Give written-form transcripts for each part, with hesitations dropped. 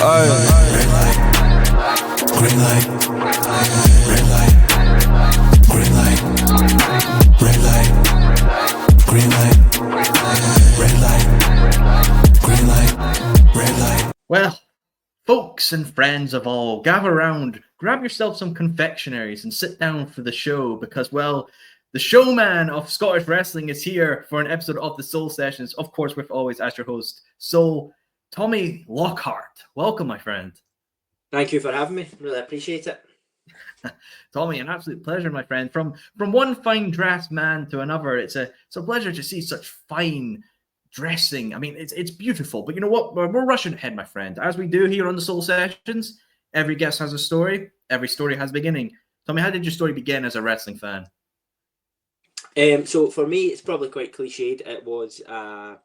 Red light, green light, red light, green light, red light, green light, red light, green light, red light. Well, folks and friends of all, gather around, grab yourself some confectionaries and sit down for the show because, well, the showman of Scottish wrestling is here for an episode of the Soul Sessions. Of course, with always as your host, Soul, Tommy Lockhart. Welcome, my friend. Thank you for having me. Really appreciate it. Tommy, an absolute pleasure, my friend. From one fine dressed man to another, it's a pleasure to see such fine dressing. I mean, it's beautiful. But you know what? We're rushing ahead, my friend. As we do here on the Soul Sessions, every guest has a story. Every story has a beginning. Tommy, how did your story begin as a wrestling fan? So for me, it's probably quite cliched. It was a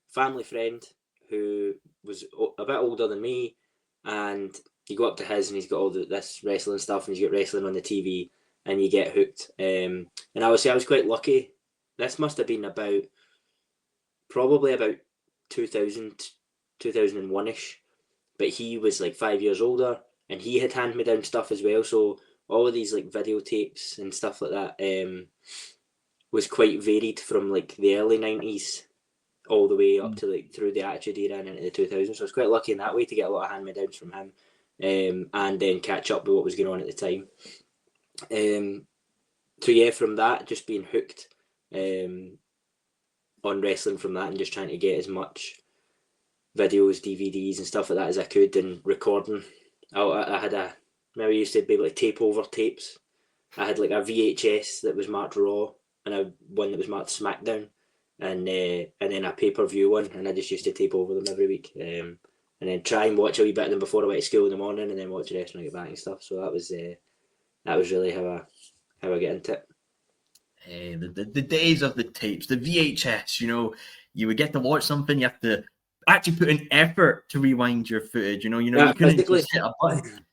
family friend who was a bit older than me, and you go up to his and he's got all this wrestling stuff, and he's got wrestling on the TV, and you get hooked. And I would say I was quite lucky. This must have been probably about 2000, 2001-ish, but he was like 5 years older, and he had handed me down stuff as well. So all of these like videotapes and stuff like that was quite varied from like the early 90s all the way up to like through the Attitude Era and into the 2000s. So I was quite lucky in that way to get a lot of hand-me-downs from him, and then catch up with what was going on at the time. So yeah, from that, just being hooked on wrestling from that, and just trying to get as much videos, DVDs and stuff like that as I could, and recording. I had remember I used to be able to tape over tapes. I had like a VHS that was marked Raw, and one that was marked SmackDown, and then a pay-per-view one, and I just used to tape over them every week, and then try and watch a wee bit of them before I went to school in the morning, and then watch the rest when I get back and stuff. So that was really how I get into it. Hey, the days of the tapes, the VHS, you would get to watch something, you have to actually put in effort to rewind your footage, you couldn't just hit a button.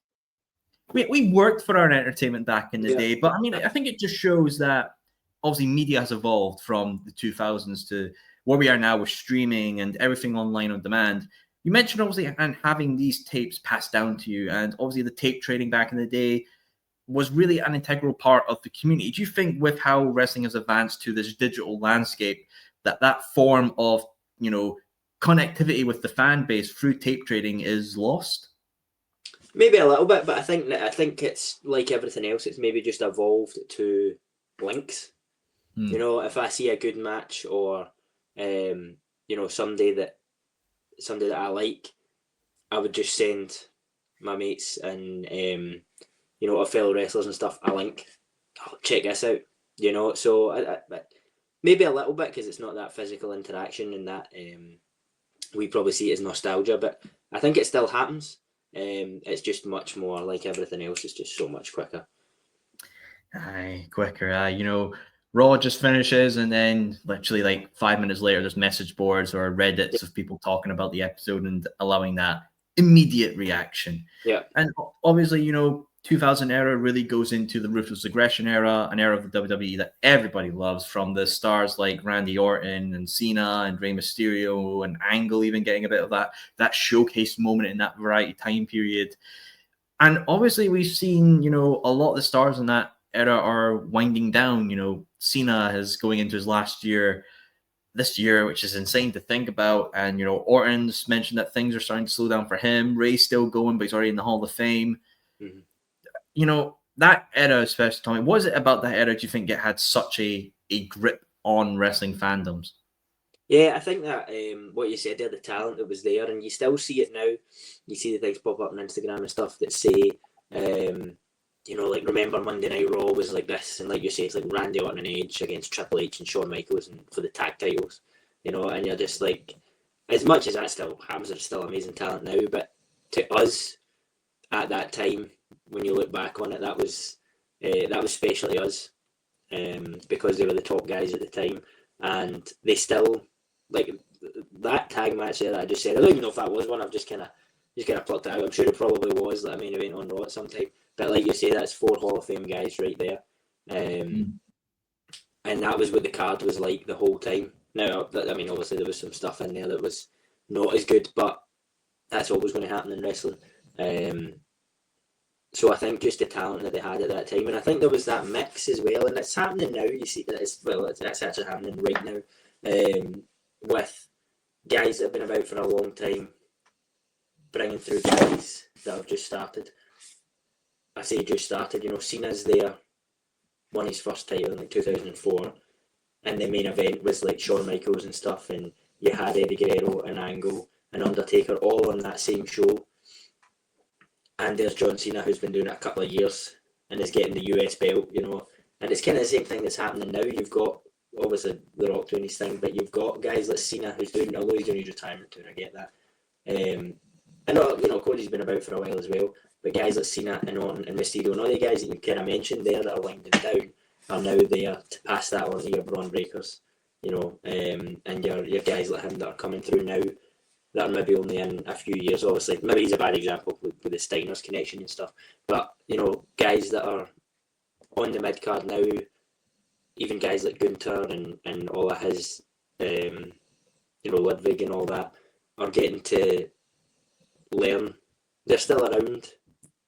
We worked for our entertainment back in the day, but I mean, I think it just shows that obviously media has evolved from the 2000s to where we are now with streaming and everything online on demand. You mentioned obviously and having these tapes passed down to you, and obviously the tape trading back in the day was really an integral part of the community. Do you think with how wrestling has advanced to this digital landscape that form of, connectivity with the fan base through tape trading is lost? Maybe a little bit, but I think it's like everything else. It's maybe just evolved to links. If I see a good match or somebody that I like, I would just send my mates and our fellow wrestlers and stuff a link. Oh, check this out. So I maybe a little bit, because it's not that physical interaction, and that we probably see it as nostalgia, but I think it still happens. It's just much more like everything else. It's just so much quicker. Aye, quicker. Raw just finishes, and then literally like 5 minutes later, there's message boards or Reddits of people talking about the episode and allowing that immediate reaction. Yeah. And obviously, 2000 era really goes into the Ruthless Aggression era, an era of the WWE that everybody loves, from the stars like Randy Orton and Cena and Rey Mysterio and Angle even getting a bit of that showcase moment in that variety time period. And obviously we've seen, a lot of the stars in that era are winding down. Cena is going into his last year this year, which is insane to think about. And, Orton's mentioned that things are starting to slow down for him. Ray's still going, but he's already in the Hall of Fame. Mm-hmm. That era, especially, Tommy, what is it about that era do you think it had such a grip on wrestling fandoms? Yeah, I think that what you said there, the talent that was there, and you still see it now. You see the things pop up on Instagram and stuff that say, like, remember Monday Night Raw was like this, and like you say, it's like Randy Orton and Edge against Triple H and Shawn Michaels and for the tag titles, and you're just like, as much as that still happens, there's still amazing talent now, but to us at that time, when you look back on it, that was special to us, because they were the top guys at the time, and they still, like, that tag match there that I just said, I don't even know if that was one, I've just kind of plucked it out. I'm sure it probably was, that I mean, it went on Raw at some time, but like you say, that's 4 Hall of Fame guys right there, and that was what the card was like the whole time. Now, I mean, obviously there was some stuff in there that was not as good, but That's always going to happen in wrestling. So I think just the talent that they had at that time, and I think there was that mix as well, and it's happening now. You see that it's actually happening right now, with guys that have been about for a long time, bringing through guys that have just started. I say just started. Cena's there, won his first title in like 2004, and the main event was like Shawn Michaels and stuff, and you had Eddie Guerrero and Angle and Undertaker all on that same show. And there's John Cena, who's been doing it a couple of years and is getting the US belt, And it's kind of the same thing that's happening now. You've got, obviously, The Rock doing his thing, but you've got guys like Cena, although he's doing his retirement tour, I get that. I know, Cody's been about for a while as well, but guys like Cena and Orton and Mysterio and all the guys that you kind of mentioned there that are winding down are now there to pass that on to your Braun Breakers, and your guys like him that are coming through now, that are maybe only in a few years, obviously. Maybe he's a bad example with the Steiner's connection and stuff. But, guys that are on the mid-card now, even guys like Gunther and all of his, Ludwig and all that, are getting to learn. They're still around,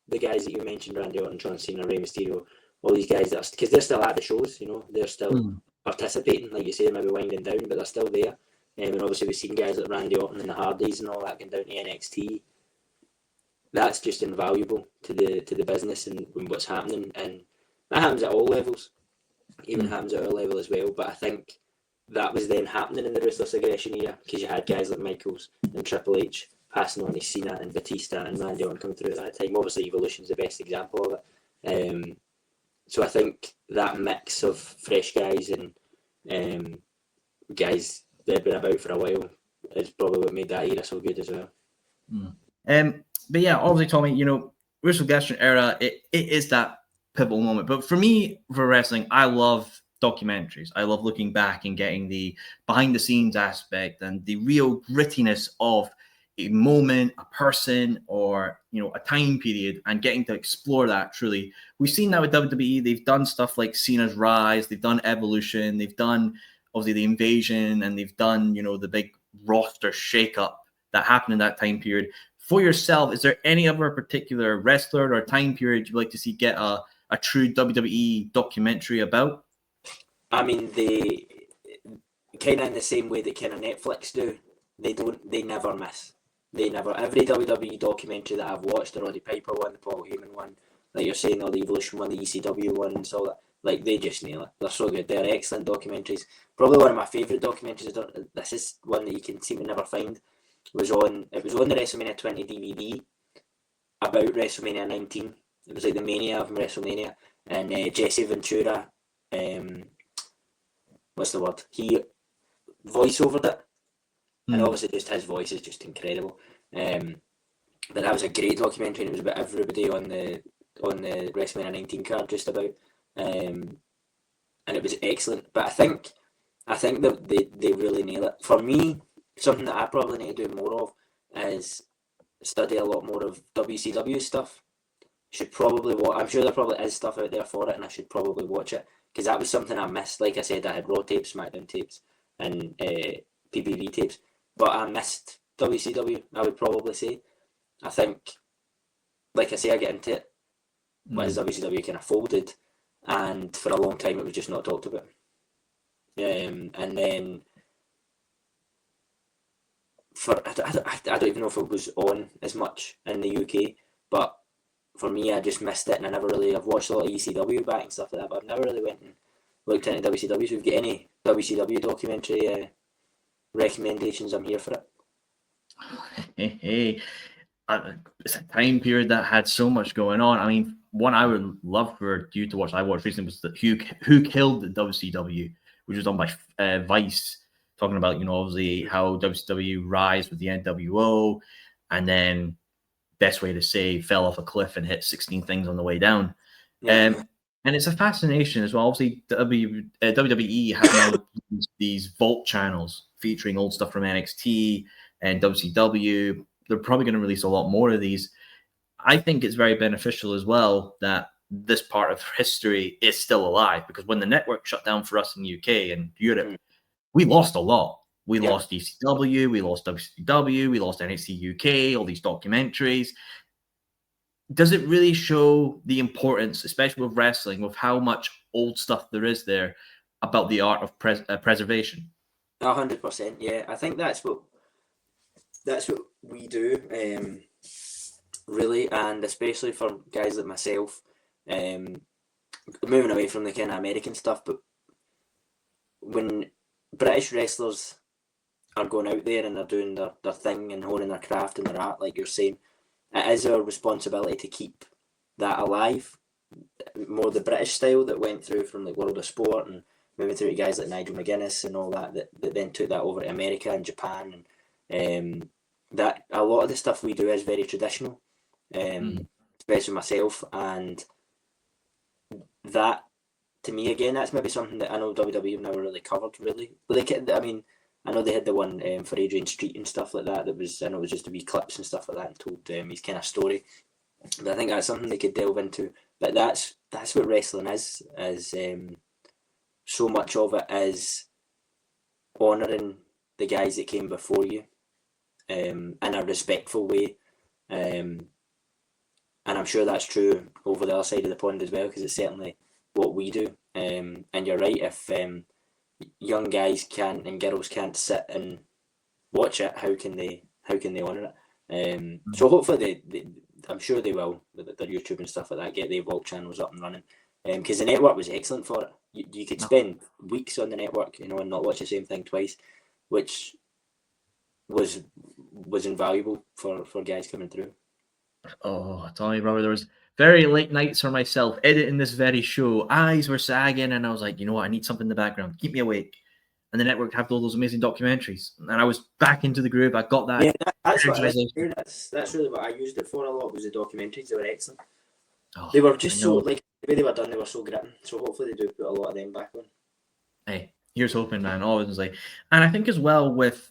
the guys that you mentioned, Randy Orton, John Cena, Rey Mysterio, all these guys, because they're still at the shows, they're still participating, like you say, maybe winding down, but they're still there. And obviously we've seen guys like Randy Orton and the Hardys and all that going down to NXT. That's just invaluable to the business and what's happening, and that happens at all levels. Even happens at our level as well. But I think that was then happening in the Ruthless Aggression era, because you had guys like Michaels and Triple H passing on to Cena and Batista and Randy Orton coming through at that time. Obviously Evolution's the best example of it. So I think that mix of fresh guys and guys that have been about for a while is probably what made that era so good as well. But yeah, obviously, Tommy, Ruthless Aggression era, it is that pivotal moment. But for me, for wrestling, I love documentaries. I love looking back and getting the behind the scenes aspect and the real grittiness of a moment, a person, or a time period, and getting to explore that truly. We've seen that with WWE. They've done stuff like Cena's Rise, they've done Evolution, they've done obviously the Invasion, and they've done the big roster shakeup that happened in that time period. For yourself, is there any other particular wrestler or time period you'd like to see get a true WWE documentary about? I mean, they kind of in the same way that kind of Netflix do. They never miss. Every WWE documentary that I've watched, the Roddy Piper one, the Paul Heyman one, like you're saying, or the Evolution one, the ECW ones, all that, like they just nail it. They're so good. They're excellent documentaries. Probably one of my favourite documentaries, this is one that you can seem to never find, it was on the WrestleMania 20 DVD about WrestleMania 19. It was like the mania of WrestleMania, and Jesse Ventura, what's the word? He voiceovered it, and obviously just his voice is just incredible. But that was a great documentary, and it was about everybody on the WrestleMania 19 card, just about, and it was excellent. But I think that they really nail it. For me, something that I probably need to do more of is study a lot more of WCW stuff. Should probably watch. I'm sure there probably is stuff out there for it, and I should probably watch it, because that was something I missed. Like I said, I had Raw tapes, SmackDown tapes, and PPV tapes, but I missed WCW. I would probably say. I think, like I say, I get into it, but as WCW kind of folded, and for a long time it was just not talked about. And then I don't even know if it was on as much in the UK, but for me, I just missed it, and I've watched a lot of ECW back and stuff like that, but I've never really went and looked into WCW. So if you get any WCW documentary recommendations, I'm here for it. Hey. It's a time period that had so much going on. I mean, one I would love for you to watch, I watched recently, was Who Killed the WCW, which was done by Vice, talking about, obviously how WCW rise with the NWO, and then, best way to say, fell off a cliff and hit 16 things on the way down. And it's a fascination as well. Obviously, WWE has now these vault channels featuring old stuff from NXT and WCW. They're probably going to release a lot more of these. I think it's very beneficial as well that this part of history is still alive, because when the network shut down for us in the UK and Europe, we lost a lot. We lost ECW, we lost WCW, we lost NXT UK, all these documentaries. Does it really show the importance, especially with wrestling, with how much old stuff there is there about the art of preservation? 100%, yeah. I think that's what we do, really, and especially for guys like myself, moving away from the kind of American stuff, but when British wrestlers are going out there and they're doing their thing and honing their craft and their art, like you're saying, it is our responsibility to keep that alive. More the British style that went through from like World of Sport and moving through to guys like Nigel McGuinness and all that then took that over to America and Japan, and that a lot of the stuff we do is very traditional, especially myself, and that to me again, that's maybe something that I know WWE have never really covered really. But I mean, I know they had the one for Adrian Street and stuff like that. That was, I know it was just a wee clips and stuff like that, and told his kind of story. But I think that's something they could delve into. But that's what wrestling is so much of it is honouring the guys that came before you, in a respectful way, and I'm sure that's true over the other side of the pond as well, because it's certainly what we do. And you're right, if young guys can't and girls can't sit and watch it, how can they honour it? So hopefully they I'm sure they will with their YouTube and stuff like that, get the Evolve channels up and running, because the network was excellent for it. You could spend weeks on the network, and not watch the same thing twice, which was invaluable for guys coming through. Oh, tell me, brother, there was very late nights for myself editing this very show. Eyes were sagging, and I was like, you know what? I need something in the background, keep me awake. And the network had all those amazing documentaries, and I was back into the groove. I got that. Yeah, that's what that's really what I used it for a lot, was the documentaries. They were excellent. Oh, they were just so, like, the way they were done, they were so gripping. So hopefully they do put a lot of them back on. Hey, here's hoping, man. Obviously, and I think as well with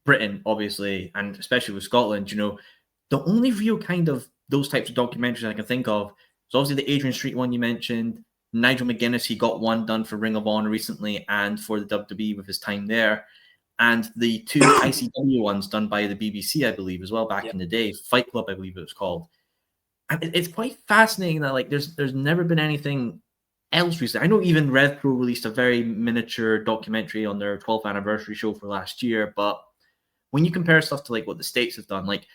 Britain, obviously, and especially with Scotland, the only real kind of those types of documentaries I can think of is obviously the Adrian Street one you mentioned. Nigel McGuinness, he got one done for Ring of Honor recently and for the WWE with his time there. And the two ICW ones done by the BBC, I believe, as well, back in the day. Fight Club, I believe it was called. And it's quite fascinating that, like, there's never been anything else recently. I know even Rev Pro released a very miniature documentary on their 12th anniversary show for last year. But when you compare stuff to, like, what the States have done, like,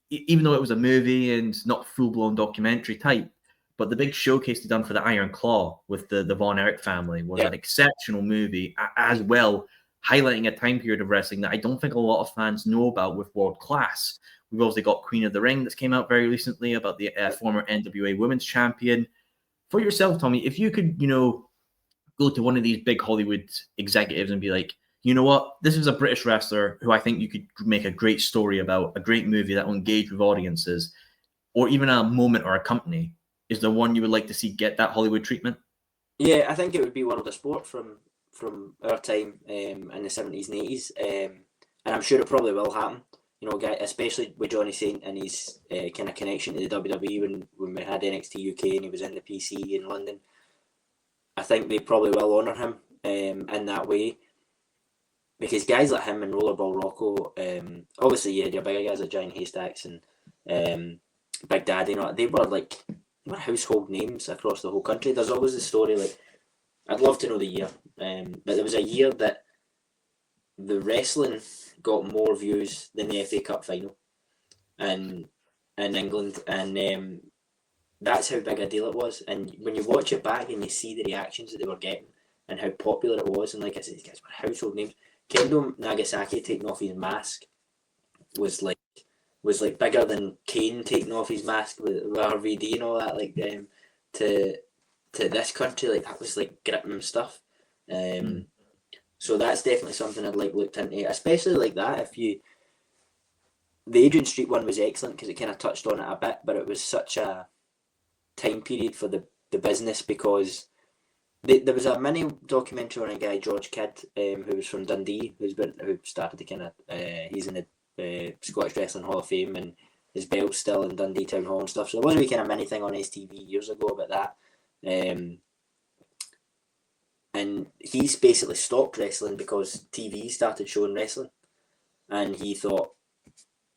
even though it was a movie and not full-blown documentary type, but the big showcase they done for the Iron Claw with the Von Erich family was an exceptional movie as well, highlighting a time period of wrestling that I don't think a lot of fans know about with World Class. We've also got Queen of the Ring that's came out very recently about the former NWA Women's Champion. For yourself, Tommy, if you could, go to one of these big Hollywood executives and be like, you know what, this is a British wrestler who I think you could make a great story about, a great movie that will engage with audiences, or even a moment or a company, is there one you would like to see get that Hollywood treatment? Yeah, I think it would be World of Sport from our time in the 70s and 80s. And I'm sure it probably will happen, especially with Johnny Saint and his kind of connection to the WWE when we had NXT UK and he was in the PC in London. I think they probably will honour him in that way. Because guys like him and Rollerball Rocco, obviously, your bigger guys like Giant Haystacks and Big Daddy, they were like household names across the whole country. There's always a story, like, I'd love to know the year, but there was a year that the wrestling got more views than the FA Cup final in England, and that's how big a deal it was. And when you watch it back and you see the reactions that they were getting and how popular it was, and like I said, these guys were household names. Kendo Nagasaki taking off his mask was like bigger than Kane taking off his mask with RVD and all that. Like, to this country, like, that was like gripping stuff. So that's definitely something I'd like looked into, especially like that. The Adrian Street one was excellent because it kind of touched on it a bit, but it was such a time period for the business, because there was a mini documentary on a guy, George Kidd, who was from Dundee, who started to kind of, he's in the Scottish Wrestling Hall of Fame, and his belt's still in Dundee Town Hall and stuff. So there was a kind of mini thing on STV years ago about that. and he's basically stopped wrestling because TV started showing wrestling, and he thought,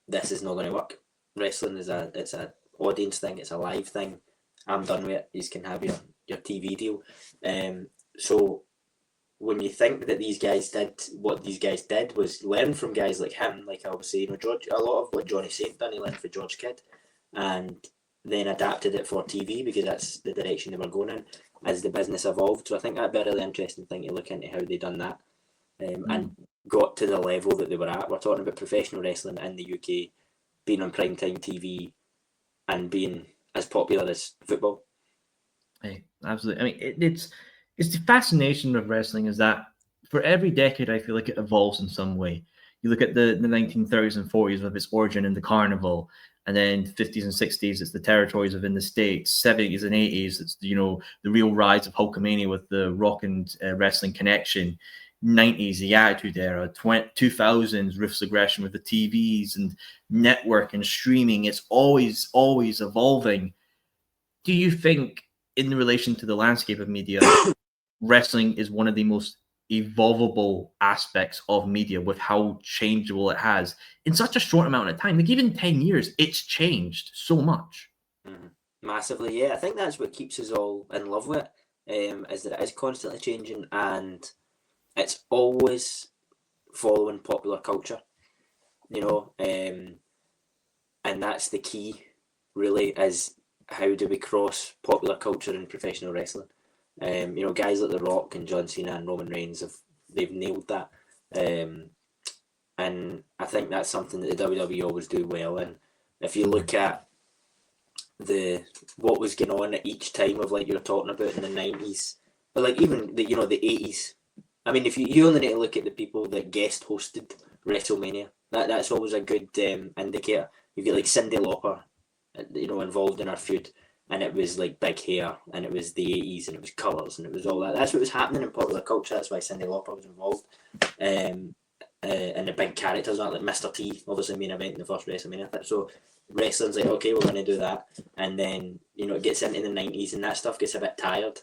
this is not going to work. Wrestling is it's a audience thing, it's a live thing. I'm done with it. You can have your TV deal. So when you think that these guys did what these guys did was learn from guys like him, like I was saying, George, a lot of what Johnny Saint done, he learned for George Kidd, and then adapted it for TV because that's the direction they were going in as the business evolved. So I think that'd be a really interesting thing to look into how they done that, and got to the level that they were at. We're talking about professional wrestling in the UK being on primetime TV and being as popular as football. Hey, absolutely. I mean, it's the fascination of wrestling is that for every decade, I feel like it evolves in some way. You look at the 1930s and 40s with its origin in the carnival, and then 50s and 60s, it's the territories within the States. 70s and 80s, it's, you know, the real rise of Hulkamania with the rock and wrestling connection. 90s, the Attitude Era. 2000s, Ruthless Aggression with the TVs and network and streaming. It's always evolving. Do you think, in relation to the landscape of media, wrestling is one of the most evolvable aspects of media with how changeable it has in such a short amount of time? Like even 10 years, it's changed so much. Massively, yeah. I think that's what keeps us all in love with it, is that it is constantly changing and it's always following popular culture, you know, and that's the key, really, is how do we cross popular culture and professional wrestling? You know, guys like The Rock and John Cena and Roman Reigns they've nailed that, and I think that's something that the WWE always do well. And if you look at what was going on at each time of, like you were talking about in the 90s, but like even the 80s. I mean, if you only need to look at the people that guest hosted WrestleMania, that's always a good indicator. You get like Cyndi Lauper, you know, involved in our feud, and it was like big hair, and it was the 80s, and it was colours, and it was all that. That's what was happening in popular culture. That's why Cyndi Lauper was involved. And the big characters aren't like Mr. T, obviously main event in the first WrestleMania. So wrestling's like, okay, we're going to do that, and then, you know, it gets into the 90s, and that stuff gets a bit tired,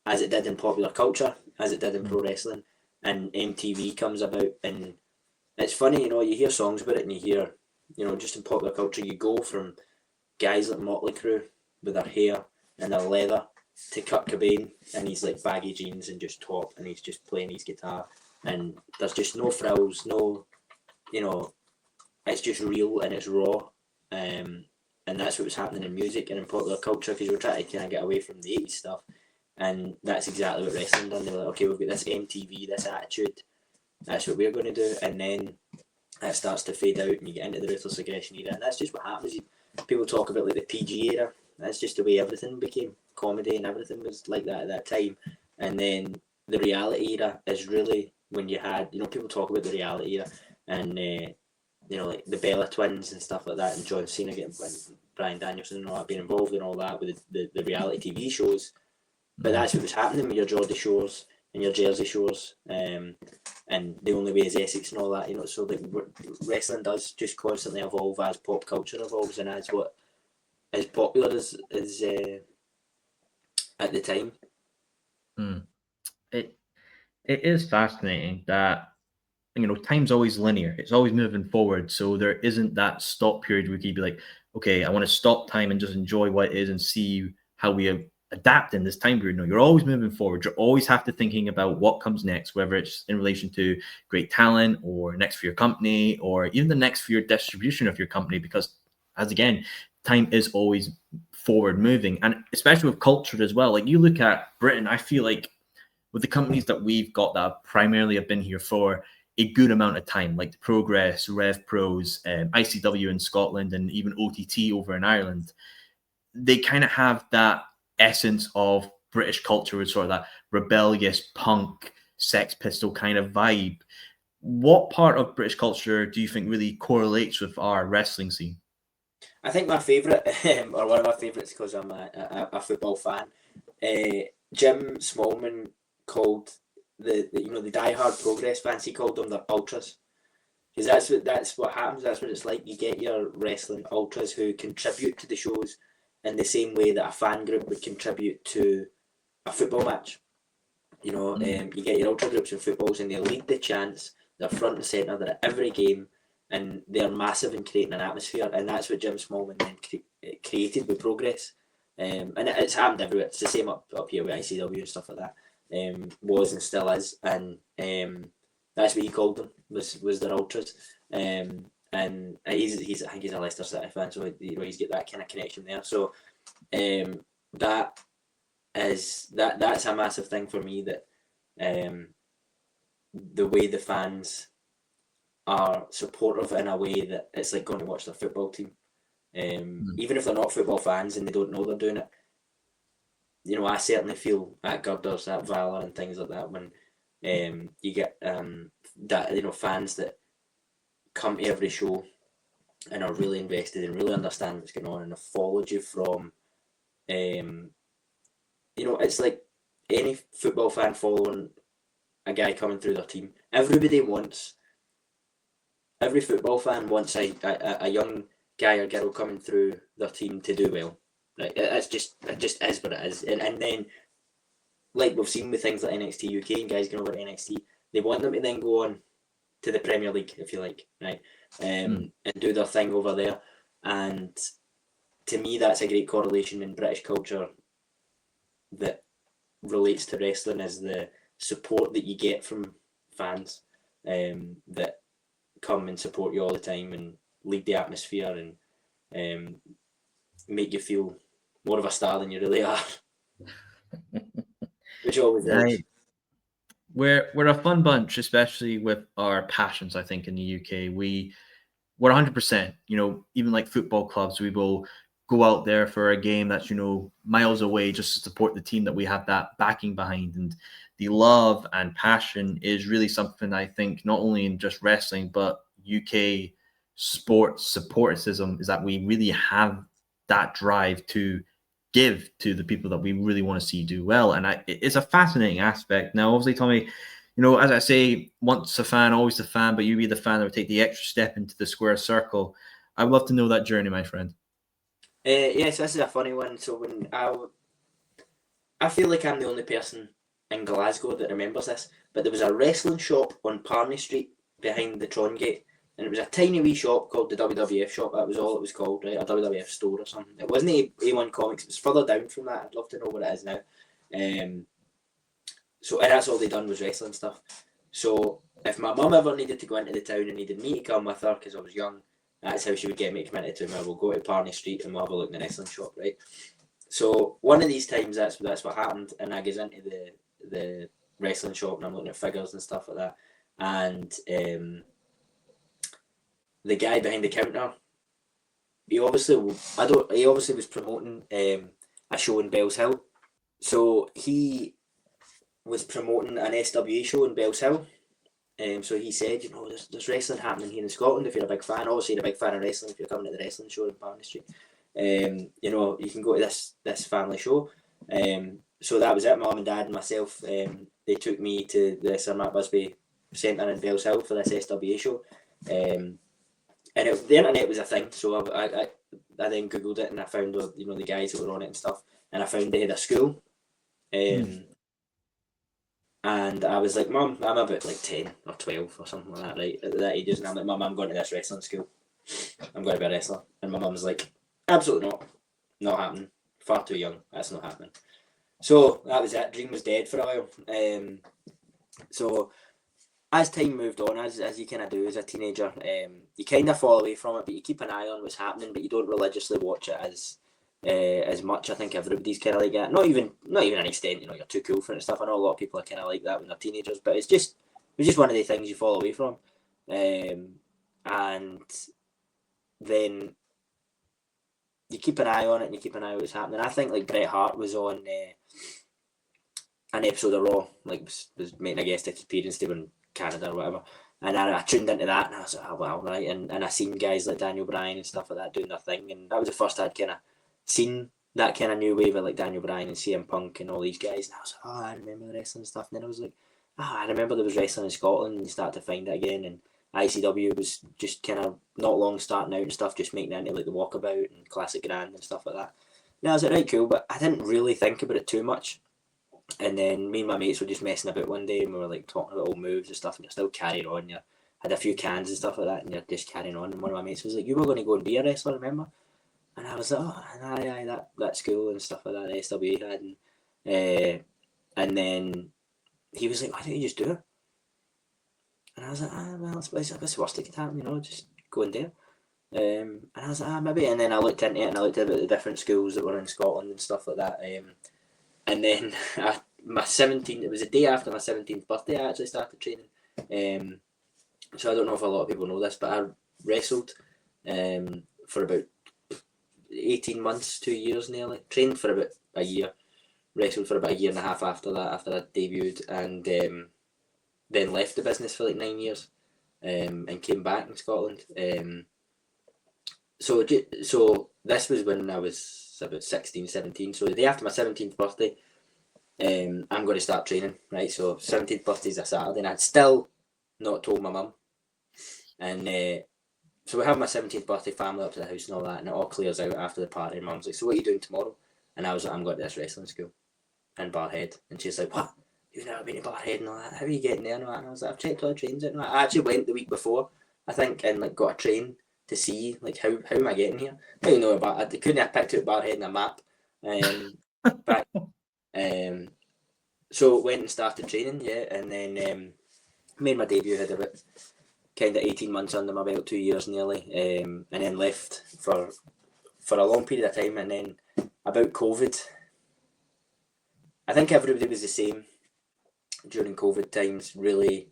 as it did in popular culture, as it did in pro wrestling, and MTV comes about, and it's funny, you know, you hear songs about it, and you hear, you know, just in popular culture, you go from guys like Motley Crue with their hair and their leather to Kurt Cobain, and he's like baggy jeans and just top, and he's just playing his guitar, and there's just no frills, no, you know, it's just real and it's raw, and that's what was happening in music and in popular culture, because we're trying to kind of get away from the 80s stuff, and that's exactly what wrestling done. They were like, okay, we've got this MTV, this attitude, that's what we're going to do, and then it starts to fade out, and you get into the Ruthless Aggression era, and that's just what happens. People talk about like the PG era. That's just the way everything became. Comedy and everything was like that at that time. And then the reality era is really when you had, you know, people talk about the reality era, and you know, like the Bella Twins and stuff like that, and John Cena and Bryan Danielson and all that, being involved in all that with the reality TV shows. But that's what was happening with your Geordie Shores and your Jersey Shores, and The Only Way is Essex and all that, you know. So like wrestling does just constantly evolve as pop culture evolves, and as what is popular as at the time. It is fascinating that, you know, time's always linear. It's always moving forward. So there isn't that stop period where you could be like, okay, I want to stop time and just enjoy what it is and see how we adapt in this time period. No, you're always moving forward. You always have to thinking about what comes next, whether it's in relation to great talent or next for your company or even the next for your distribution of your company, because as again, time is always forward moving, and especially with culture as well. Like you look at Britain, I feel like with the companies that we've got that primarily have been here for a good amount of time, like the Progress, Rev Pros, ICW in Scotland, and even OTT over in Ireland, they kind of have that essence of British culture with sort of that rebellious punk Sex Pistol kind of vibe. What part of British culture do you think really correlates with our wrestling scene? I think my favourite, or one of my favourites, because I'm a football fan, Jim Smallman called the you know, the diehard Progress fans, he called them the ultras, because that's what happens. That's what it's like. You get your wrestling ultras who contribute to the shows in the same way that a fan group would contribute to a football match. You know, you get your ultra groups in footballs and they lead the chants, they're front and centre, they're at every game, and they're massive in creating an atmosphere, and that's what Jim Smallman then created with Progress. And it's happened everywhere. It's the same up here with ICW and stuff like that. Was and still is, and that's what he called them, was their ultras. And he's I think he's a Leicester City fan, so he's got that kind of connection there. So that's a massive thing for me, that the way the fans are supportive in a way that it's like going to watch their football team. Even if they're not football fans and they don't know they're doing it. You know, I certainly feel at Girders, at Valor and things like that, when you get that, you know, fans that come to every show and are really invested and really understand what's going on and have followed you from, you know, it's like any football fan following a guy coming through their team. Every football fan wants a young guy or girl coming through their team to do well. Like, it just is what it is. And then, like we've seen with things like NXT UK and guys going over to NXT, they want them to then go on to the Premier League, if you like, right? And do their thing over there. And to me, that's a great correlation in British culture that relates to wrestling, is the support that you get from fans that come and support you all the time and lead the atmosphere and make you feel more of a star than you really are. Which always is. We're a fun bunch, especially with our passions. I think in the UK, we're 100%. You know, even like football clubs, we will go out there for a game that's, you know, miles away just to support the team that we have that backing behind. And the love and passion is really something, I think, not only in just wrestling, but UK sports supportism, is that we really have that drive to give to the people that we really want to see do well. And it's a fascinating aspect. Now, obviously, Tommy, you know, as I say, once a fan, always a fan, but you be the fan that would take the extra step into the square circle. I'd love to know that journey, my friend. Yes, this is a funny one. So when I feel like I'm the only person in Glasgow that remembers this, but there was a wrestling shop on Parney Street behind the Tron Gate, and it was a tiny wee shop called the WWF shop. That was all it was called, right? A WWF store or something. It wasn't A1 Comics. It was further down from that. I'd love to know what it is now. So, and that's all they done was wrestling stuff. So if my mum ever needed to go into the town and needed me to come with her because I was young, that's how she would get me to come into the town. We'll go to Parney Street and we'll have a look in the wrestling shop, right? So one of these times, that's what happened, and I goes into the wrestling shop and I'm looking at figures and stuff like that, and the guy behind the counter, he obviously was promoting a show in Bells Hill. So he was promoting an SWA show in Bells Hill. So he said, you know, there's wrestling happening here in Scotland. If you're a big fan, obviously you're a big fan of wrestling if you're coming to the wrestling show in Parney Street. You know, you can go to this family show. So that was it. My mum and dad and myself, they took me to the Sir Matt Busby Centre in Bells Hill for this SWA show. And the internet was a thing, so I then googled it and I found the guys that were on it and stuff, and I found they had a school, and I was like, Mum, I'm about like 10 or 12 or something like that, right, at that age, and I'm like, Mum, I'm going to this wrestling school, I'm going to be a wrestler, and my mum was like, absolutely not happening, far too young, that's not happening. So that was it, dream was dead for a while. So as time moved on, as you kind of do as a teenager, you kind of fall away from it, but you keep an eye on what's happening, but you don't religiously watch it as much. I think everybody's kind of like that. Not even an extent, you know, you're too cool for it and stuff. I know a lot of people are kind of like that when they're teenagers, but it's just one of the things you fall away from. And then you keep an eye on it and you keep an eye on what's happening. I think like Bret Hart was on an episode of Raw, like was making a guest appearance to in Canada or whatever, and I tuned into that and I was like, oh wow, right, and I seen guys like Daniel Bryan and stuff like that doing their thing, and that was the first I'd kind of seen that kind of new wave of like Daniel Bryan and CM Punk and all these guys, and I was like, oh, I remember the wrestling stuff, and then I was like, I remember there was wrestling in Scotland, and you start to find it again, and ICW was just kind of not long starting out and stuff, just making it into like the Walkabout and Classic Grand and stuff like that. And I was like, right, cool, but I didn't really think about it too much. And then me and my mates were just messing about one day, and we were like talking about old moves and stuff, and you're still carrying on. You had a few cans and stuff like that, and you're just carrying on. And one of my mates was like, "You were going to go and be a wrestler, remember?" And I was like, "Oh, aye, that school and stuff like that, the SWA had." And then he was like, "Why don't you just do it?" And I was like, "Well, it's the worst that could happen, you know, just go in there." And I was like, maybe. And then I looked into it, and I looked at the different schools that were in Scotland and stuff like that. And then my 17th, it was the day after my 17th birthday, I actually started training. So I don't know if a lot of people know this, but I wrestled for about 18 months, 2 years nearly. Trained for about a year. Wrestled for about a year and a half after that, after I debuted. And then left the business for like 9 years and came back in Scotland. So this was when I was about 16, 17. So the day after my 17th birthday, I'm going to start training, right? So 17th birthday is a Saturday, and I'd still not told my mum. And so we have my 17th birthday, family up to the house and all that, and it all clears out after the party. And Mum's like, "So what are you doing tomorrow?" And I was like, "I'm going to this wrestling school in Barhead." And she's like, "What? You've never been to Barhead and all that? How are you getting there?" And I was like, "I've checked all the trains out." And I actually went the week before, I think, and like got a train to see like how am I getting here? I didn't know about it. I couldn't have picked out Barhead in a map. But so went and started training, and then made my debut. Had about kind of 18 months under my belt, 2 years nearly, and then left for a long period of time. And then about COVID, I think everybody was the same during COVID times. Really,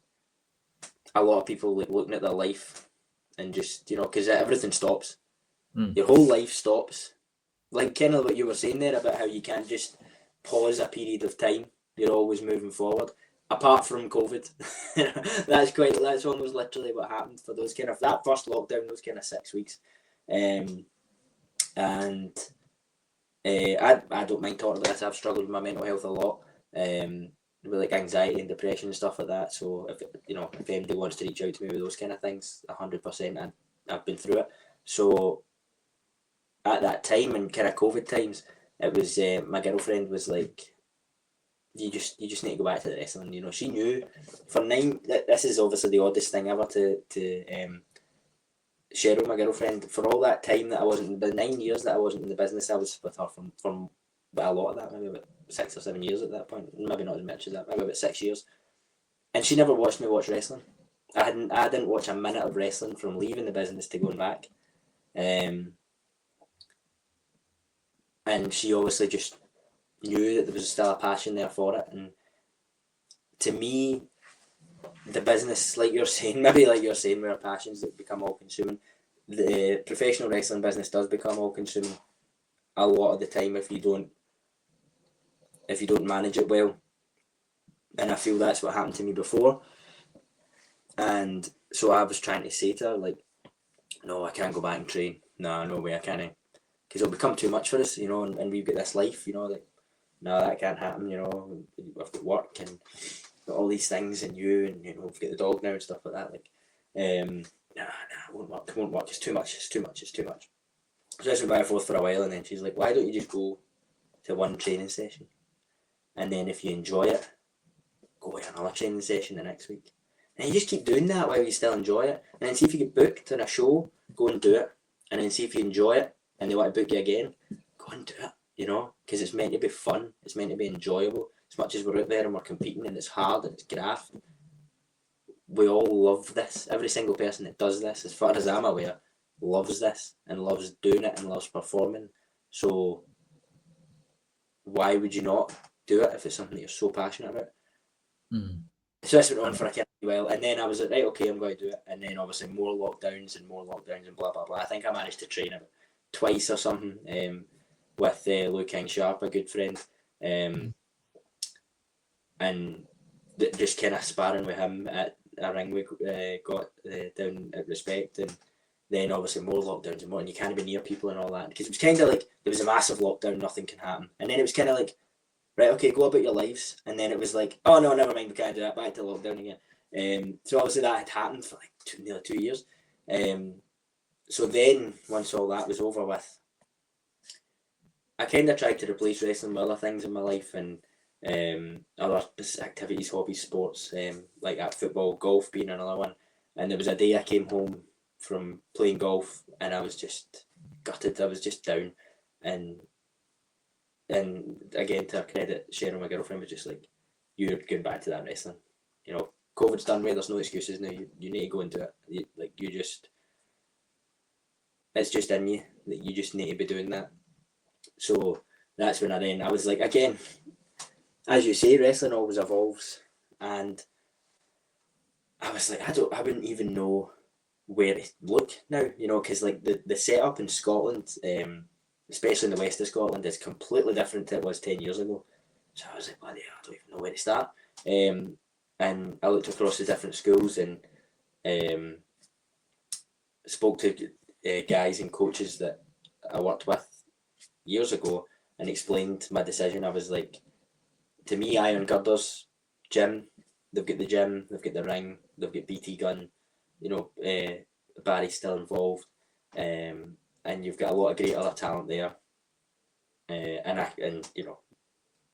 a lot of people like looking at their life and just, you know, because everything stops. Your whole life stops. Like kind of what you were saying there about how you can't just pause a period of time. You're always moving forward. Apart from COVID, that's almost literally what happened for those kind of that first lockdown, those kind of 6 weeks, and I don't mind talking about this. I've struggled with my mental health a lot, with like anxiety and depression and stuff like that. So if anybody wants to reach out to me with those kind of things, 100%, I've been through it. So at that time and kind of COVID times, it was my girlfriend was like, you just need to go back to the wrestling. You know, she knew for 9. This is obviously the oddest thing ever to share with my girlfriend. For all that time that I wasn't, the 9 years that I wasn't in the business, I was with her from a lot of that, maybe about 6 or 7 years at that point. Maybe not as much as that, maybe about 6 years. And she never watched me watch wrestling. I didn't watch a minute of wrestling from leaving the business to going back. And she obviously just knew that there was still a passion there for it. And to me, the business, like you're saying, maybe like you're saying, where passions that become all consuming, the professional wrestling business does become all consuming a lot of the time if you don't manage it well. And I feel that's what happened to me before. And so I was trying to say to her, like, no, I can't go back and train. No way, I can't. Because it'll become too much for us, you know, and we've got this life, you know, like, no, that can't happen, you know, we've got work and got all these things and you know, we've got the dog now and stuff like that, like, it won't work, it's too much. So this went back and forth for a while, and then she's like, why don't you just go to one training session, and then if you enjoy it, go to another training session the next week, and you just keep doing that while you still enjoy it, and then see if you get booked in a show, go and do it, and then see if you enjoy it, and they want to book you again, go and do it. You know, because it's meant to be fun, it's meant to be enjoyable. As much as we're out there and we're competing and it's hard and it's graft, we all love this. Every single person that does this, as far as I'm aware, loves this and loves doing it and loves performing. So why would you not do it if it's something that you're so passionate about? So this went on for a while, and then I was like, right, okay, I'm going to do it. And then obviously more lockdowns and blah blah blah. I think I managed to train it twice or something. With Lou King Sharp, a good friend, and just kind of sparring with him at a ring we got down at Respect, and then obviously more lockdowns and more, and you can't be near people and all that, because it was kind of like there was a massive lockdown, nothing can happen, and then it was kind of like, right, okay, go about your lives, and then it was like, oh no, never mind, we can't do that, back to lockdown again. So obviously that had happened for like nearly 2 years. So then once all that was over with, I kind of tried to replace wrestling with other things in my life, and other activities, hobbies, sports, like at football, golf being another one. And there was a day I came home from playing golf and I was just gutted. I was just down, and again, to her credit, Sharon, my girlfriend, was just like, "You're going back to that wrestling. You know, COVID's done with. There's no excuses now. You need to go into it. It's just in you that you just need to be doing that." So that's when I was like, again, as you say, wrestling always evolves, and I was like, I wouldn't even know where to look now, you know, because like the setup in Scotland, especially in the west of Scotland, is completely different to it was 10 years ago. So I was like, bloody hell, I don't even know where to start. And I looked across the different schools and spoke to guys and coaches that I worked with years ago and explained my decision. I was like, to me, Iron Girders, gym, they've got the gym, they've got the ring, they've got BT gun, you know, Barry's still involved, and you've got a lot of great other talent there, and you know,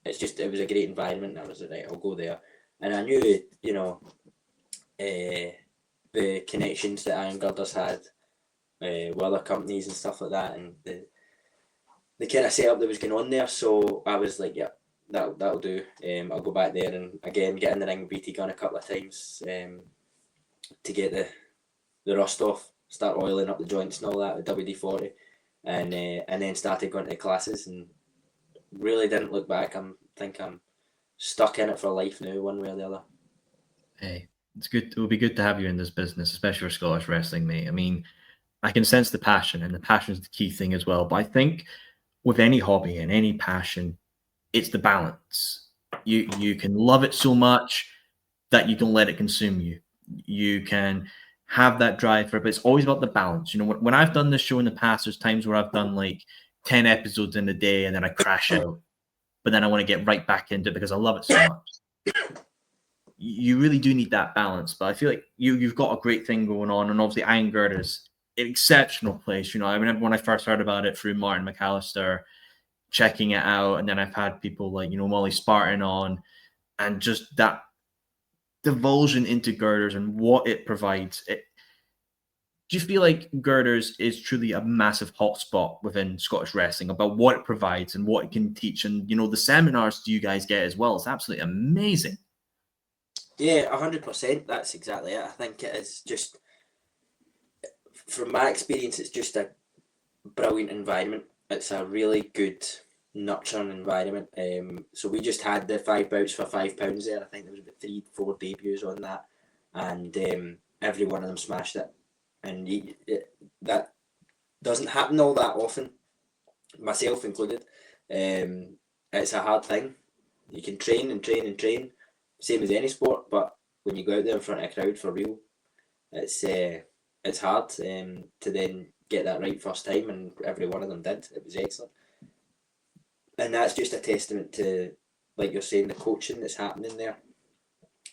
it was a great environment. And I was like, right, I'll go there, and I knew, you know, the connections that Iron Girders had with other companies and stuff like that, and the kind of setup that was going on there. So I was like, yeah, that'll do. I'll go back there and again get in the ring with BT gun a couple of times to get the rust off, start oiling up the joints and all that with WD-40, and then started going to classes and really didn't look back. I think I'm stuck in it for life now, one way or the other. Hey, it's good. It will be good to have you in this business, especially for Scottish wrestling, mate. I mean, I can sense the passion, and the passion is the key thing as well. But I think with any hobby and any passion, it's the balance. You can love it so much that you can let it consume you. You can have that drive for it, but it's always about the balance. You know, when I've done this show in the past, there's times where I've done like 10 episodes in a day and then I crash out, but then I want to get right back into it because I love it so much. You really do need that balance, but I feel like you've got a great thing going on, and obviously Iron Girders, an exceptional place. You know, I remember when I first heard about it through Martin McAllister, checking it out, and then I've had people like, you know, Molly Spartan on, and just that divulsion into girders and what it provides. Do you feel like girders is truly a massive hotspot within Scottish wrestling about what it provides and what it can teach? And, you know, the seminars you guys get as well, it's absolutely amazing. Yeah, 100%. That's exactly it. I think it is just, from my experience, it's just a brilliant environment. It's a really good, nurturing environment. So we just had the 5 bouts for £5 there. I think there was about 3-4 debuts on that, and every one of them smashed it. And that doesn't happen all that often, myself included. It's a hard thing. You can train and train and train, same as any sport, but when you go out there in front of a crowd for real, it's hard to then get that right first time, and every one of them did. It was excellent. And that's just a testament to, like you're saying, the coaching that's happening there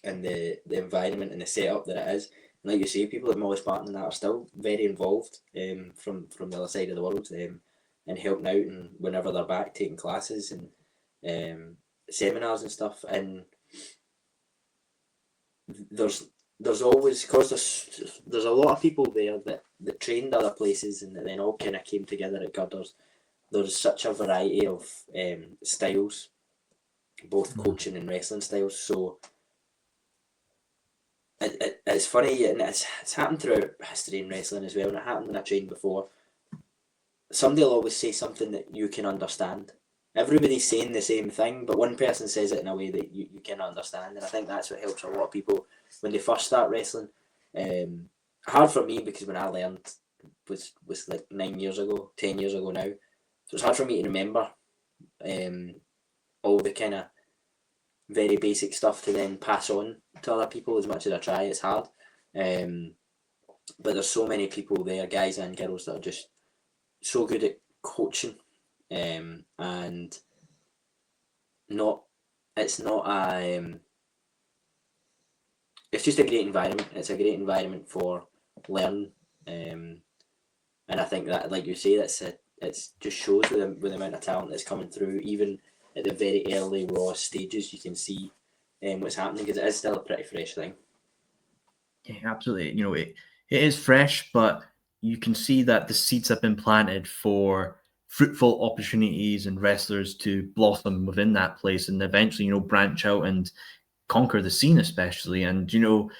and the environment and the setup that it is. And like you say, people like Molly Spartan and that are still very involved from the other side of the world and helping out, and whenever they're back taking classes and seminars and stuff. And there's always, because there's a lot of people there that trained other places and that then all kind of came together at Girders. There's such a variety of styles, both coaching and wrestling styles. So it's funny, and it's happened throughout history in wrestling as well, and it happened when I trained before. Somebody will always say something that you can understand. Everybody's saying the same thing, but one person says it in a way that you can understand, and I think that's what helps a lot of people when they first start wrestling. Hard for me, because when I learned was like 9 years ago, 10 years ago now, so it's hard for me to remember all the kind of very basic stuff to then pass on to other people. As much as I try, it's hard. But there's so many people there, guys and girls, that are just so good at coaching, and it's just a great environment. It's a great environment for learning, and I think that, like you say, it's just shows with the amount of talent that's coming through. Even at the very early Raw stages, you can see what's happening, because it is still a pretty fresh thing. Yeah, absolutely. You know, it is fresh, but you can see that the seeds have been planted for fruitful opportunities and wrestlers to blossom within that place and eventually, you know, branch out and conquer the scene, especially. And, you know,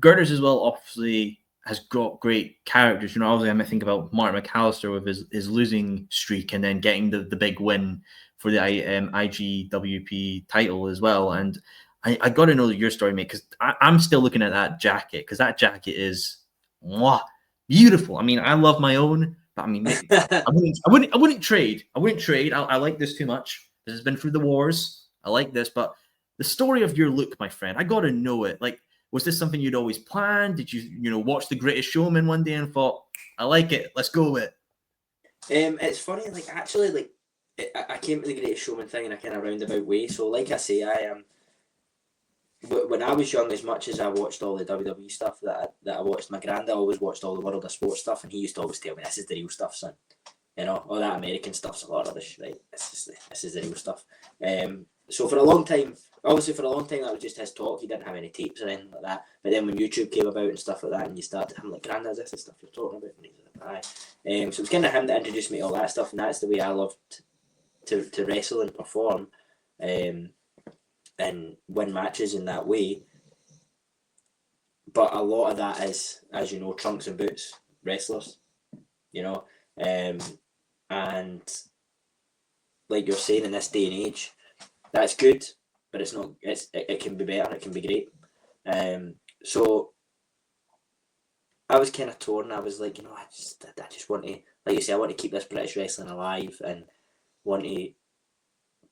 Girders as well, obviously, has got great characters. You know, obviously, I think about Martin McAllister with his losing streak and then getting the big win for the IGWP title as well. And I got to know your story, mate, because I'm still looking at that jacket, because that jacket is beautiful. I mean, I love my own, but I mean, I wouldn't trade. I wouldn't trade. I like this too much. This has been through the wars. I like this, but the story of your look, my friend, I got to know it. Like, was this something you'd always planned? Did you watch The Greatest Showman one day and thought, I like it, let's go with it? It's funny, like, actually, like, I came to The Greatest Showman thing in a kind of roundabout way. So, like I say, I am. When I was young, as much as I watched all the WWE stuff that I watched, my granddad always watched all the World of Sports stuff, and he used to always tell me, "This is the real stuff, son. You know, all that American stuff's a lot of this, right? This is the real stuff." So for a long time, obviously for a long time, that was just his talk. He didn't have any tapes or anything like that. But then when YouTube came about and stuff like that, and you started, I'm like, "Granddad, this is stuff you're talking about." And he's like, "Aye." So it was kind of him that introduced me to all that stuff, and that's the way I loved to wrestle and perform. And win matches in that way. But a lot of that is, as you know, trunks and boots wrestlers, you know. And like you're saying, in this day and age, that's good, but it's not. It can be better. It can be great. So I was kind of torn. I was like, you know, I just want to, like you say, I want to keep this British wrestling alive and want to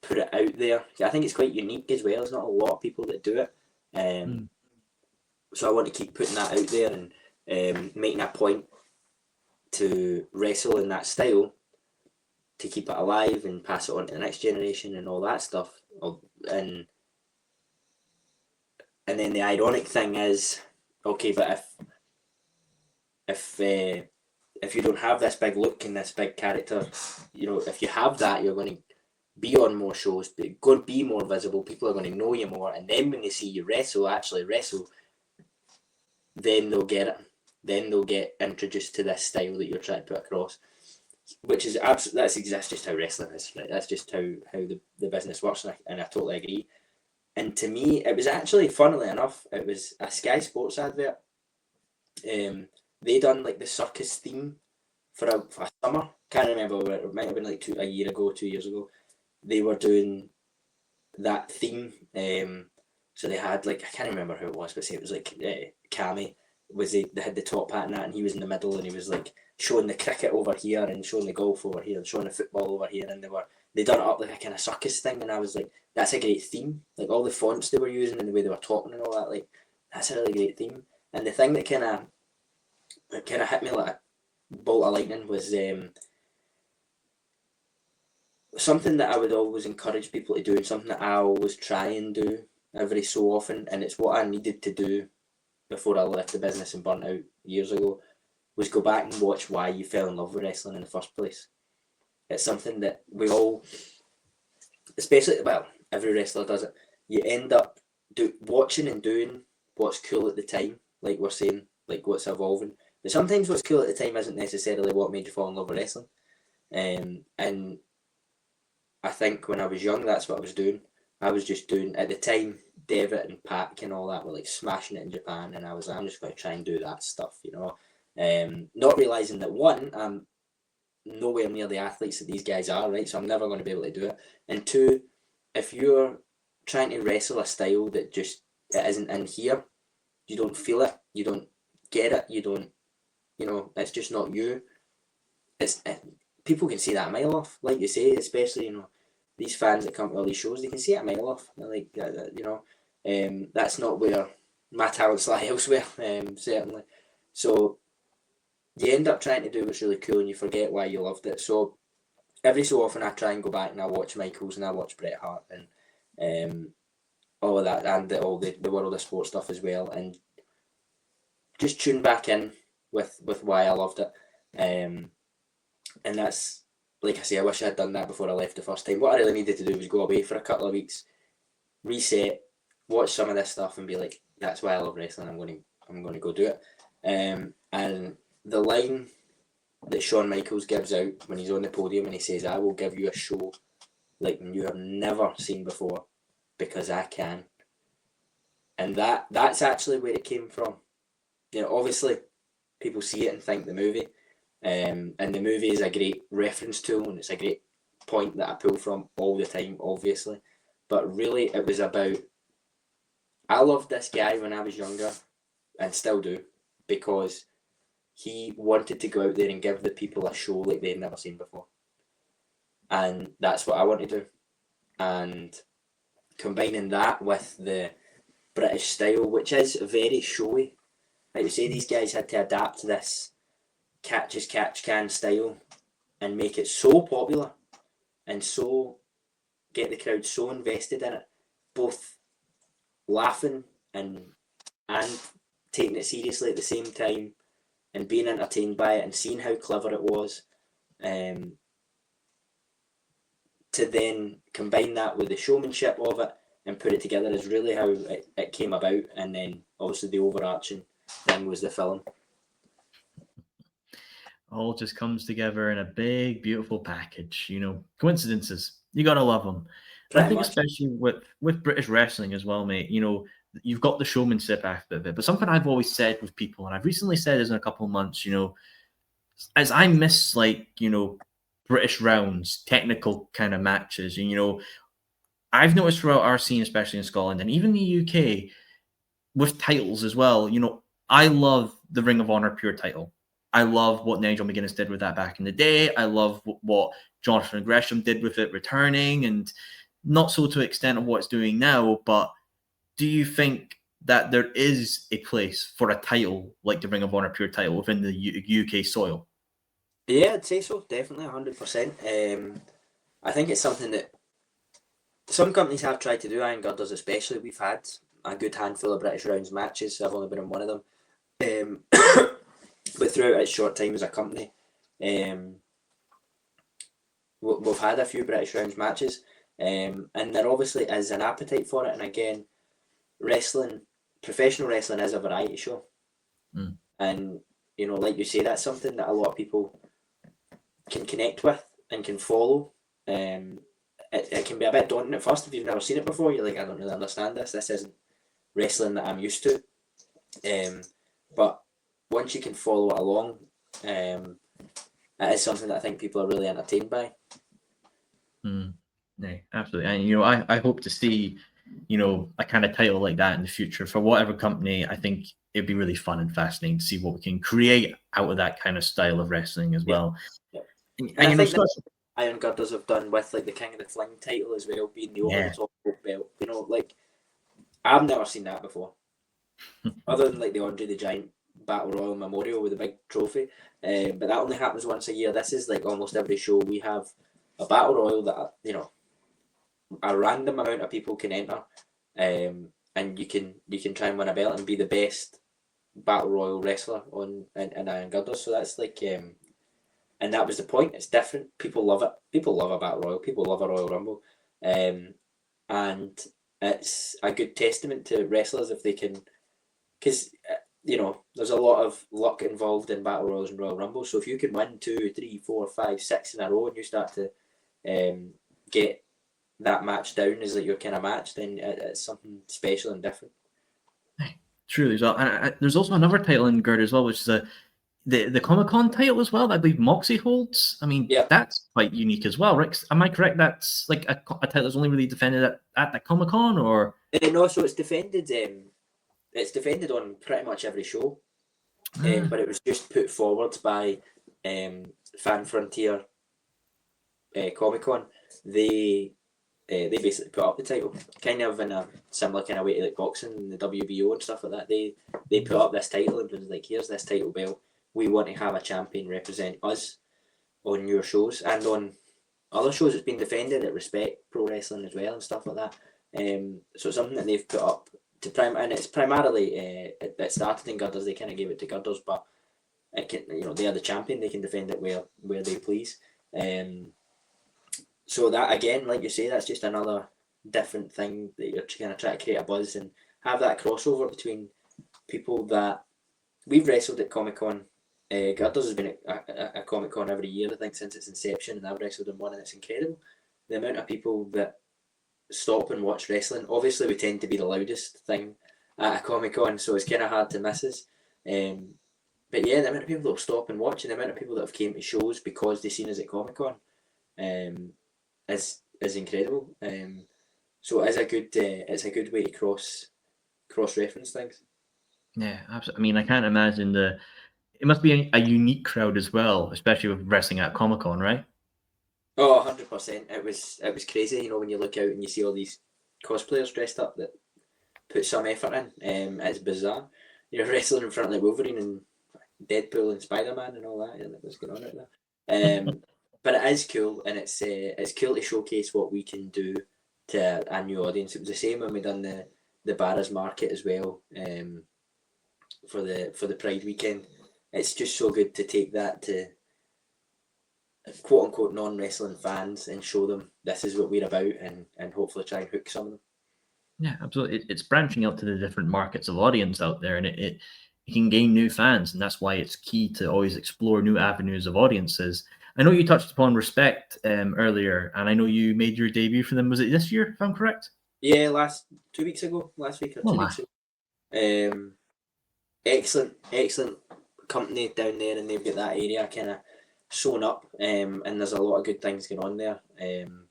put it out there. I think it's quite unique as well. There's not a lot of people that do it. So I want to keep putting that out there and making a point to wrestle in that style, to keep it alive and pass it on to the next generation and all that stuff. And then the ironic thing is, okay, but if you don't have this big look and this big character, you know, if you have that, you're going to be on more shows, going to be more visible, people are going to know you more, and then when they see you actually wrestle, then they'll get it. Then they'll get introduced to this style that you're trying to put across, which is that's just how wrestling is, right? That's just how the business works, and I totally agree. And to me, it was actually, funnily enough, it was a Sky Sports advert. They done like the circus theme for a summer. Can't remember where it might have been, like 2 years ago. They were doing that theme. So they had, like, I can't remember who it was, but say it was like Cammy. They had the top hat and that, and he was in the middle, and he was like showing the cricket over here and showing the golf over here and showing the football over here, and they done it up like a kind of circus thing, and I was like, that's a great theme. Like, all the fonts they were using and the way they were talking and all that, like, that's a really great theme. And the thing that kind of hit me like a bolt of lightning was something that I would always encourage people to do, and something that I always try and do every so often, and it's what I needed to do before I left the business and burnt out years ago, was go back and watch why you fell in love with wrestling in the first place. It's something that we all, especially, well, every wrestler does it, you end up watching and doing what's cool at the time, like we're saying, like what's evolving. But sometimes what's cool at the time isn't necessarily what made you fall in love with wrestling. And I think when I was young, that's what I was doing. I was just doing, at the time, Devitt and Pac and all that were like smashing it in Japan, and I was like, I'm just going to try and do that stuff, you know. Not realising that, one, I'm nowhere near the athletes that these guys are, right? So I'm never going to be able to do it. And two, if you're trying to wrestle a style that just, it isn't in here, you don't feel it, you don't get it, you don't, you know, it's just not you. People can see that a mile off, like you say, especially, you know, these fans that come to all these shows, they can see it a mile off. They're like, you know, that's not where my talents lie elsewhere, certainly. So you end up trying to do what's really cool and you forget why you loved it. So every so often I try and go back and I watch Michaels and I watch Bret Hart and all of that, and all the World of Sport stuff as well, and just tune back in with why I loved it. And that's like I say, I wish I had done that before I left the first time. What I really needed to do was go away for a couple of weeks, reset, watch some of this stuff, and be like, that's why I love wrestling. I'm going to go do it. And the line that Shawn Michaels gives out when he's on the podium and he says, "I will give you a show like you have never seen before because I can." And that's actually where it came from. You know, obviously people see it and think the movie. And the movie is a great reference tool and it's a great point that I pull from all the time, obviously. But really it was about, I loved this guy when I was younger and still do, because he wanted to go out there and give the people a show like they'd never seen before. And that's what I want to do. And combining that with the British style, which is very showy. Like you say, these guys had to adapt this catch as catch can style and make it so popular and so get the crowd so invested in it, both laughing and taking it seriously at the same time and being entertained by it and seeing how clever it was, to then combine that with the showmanship of it and put it together is really how it came about. And then obviously the overarching thing was the film. All just comes together in a big, beautiful package. You know, coincidences. You gotta love them. I think especially with British wrestling as well, mate. You know, you've got the showmanship aspect of it, but something I've always said with people, and I've recently said this in a couple of months, you know, as I miss, like, you know, British rounds, technical kind of matches, and, you know, I've noticed throughout our scene, especially in Scotland and even the UK, with titles as well, you know, I love the Ring of Honor Pure title. I love what Nigel McGuinness did with that back in the day. I love what Jonathan Agression did with it returning, and not so to the extent of what it's doing now, but do you think that there is a place for a title like the Ring of Honor Pure title within the UK soil? Yeah, I'd say so, definitely, 100%. I think it's something that some companies have tried to do, Iron Girders especially. We've had a good handful of British rounds matches. I've only been in one of them. But throughout its short time as a company, we've had a few British rounds matches, and there obviously is an appetite for it. And again, professional wrestling is a variety show. And, you know, like you say, that's something that a lot of people can connect with and can follow. It can be a bit daunting at first if you've never seen it before. You're like, I don't really understand this. This isn't wrestling that I'm used to. But once you can follow it along, it is something that I think people are really entertained by. Yeah, absolutely. And, you know, I hope to see, you know, a kind of title like that in the future for whatever company. I think it'd be really fun and fascinating to see what we can create out of that kind of style of wrestling as well. Yeah. And I you know, think that Iron Girders have done with like the King of the Fling title as well, being the over the top belt. You know, like, I've never seen that before, other than like the Andre the Giant Battle Royal Memorial with a big trophy. But that only happens once a year. This is like almost every show we have a Battle Royal that, you know, a random amount of people can enter, and you can try and win a belt and be the best Battle Royal wrestler in Iron Girders. So that's like, and that was the point. It's different. People love it. People love a Battle Royal. People love a Royal Rumble, and it's a good testament to wrestlers if they can, because you know, there's a lot of luck involved in Battle Royals and Royal Rumbles. So if you can win 2, 3, 4, 5, 6 in a row and you start to get that match down as like your kind of match, then it's something special and different. Truly as well. And there's also another title in Girders as well, which is the Comic-Con title as well that I believe Moxie holds. I mean, that's quite unique as well, right? Am I correct? That's like a title that's only really defended at the Comic-Con, or? No, so it's defended. It's defended on pretty much every show, but it was just put forward by Fan Frontier Comic-Con. They basically put up the title, kind of in a similar kind of way to like boxing and the WBO and stuff like that. They put up this title and was like, here's this title belt. We want to have a champion represent us on your shows and on other shows. It's been defended at Respect Pro Wrestling as well and stuff like that. So it's something that they've put up to and it's primarily it started in Girders. They kind of gave it to Girders, but it can, you know, they are the champion. They can defend it where they please. So that, again, like you say, that's just another different thing that you're kind of trying to create a buzz and have that crossover between people that we've wrestled at Comic-Con. Girders has been at a Comic-Con every year, I think, since its inception, and I've wrestled in one, and it's incredible. The amount of people that stop and watch wrestling. Obviously, we tend to be the loudest thing at a Comic-Con, so it's kind of hard to miss us. But yeah, the amount of people that will stop and watch, and the amount of people that have came to shows because they've seen us at Comic-Con is incredible. So it's a good way to cross reference things. Yeah, absolutely. I mean, I can't imagine it must be a unique crowd as well, especially with wrestling at Comic-Con, right? Oh, 100%. It was crazy, when you look out and you see all these cosplayers dressed up that put some effort in. It's bizarre. You're wrestling in front of like Wolverine and Deadpool and Spider-Man and all that, and what's going on out there. But it is cool, and it's cool to showcase what we can do to a new audience. It was the same when we done the Barras Market as well, for the Pride weekend. It's just so good to take that to quote unquote non-wrestling fans and show them this is what we're about, and hopefully try and hook some of them. Yeah, absolutely. It's branching out to the different markets of audience out there, and it can gain new fans, and that's why it's key to always explore new avenues of audiences. I know you touched upon Respect earlier, and I know you made your debut for them. Was it this year, if I'm correct? Yeah, last week or 2 weeks ago. Excellent company down there, and they've got that area kind of sewn up, and there's a lot of good things going on there, and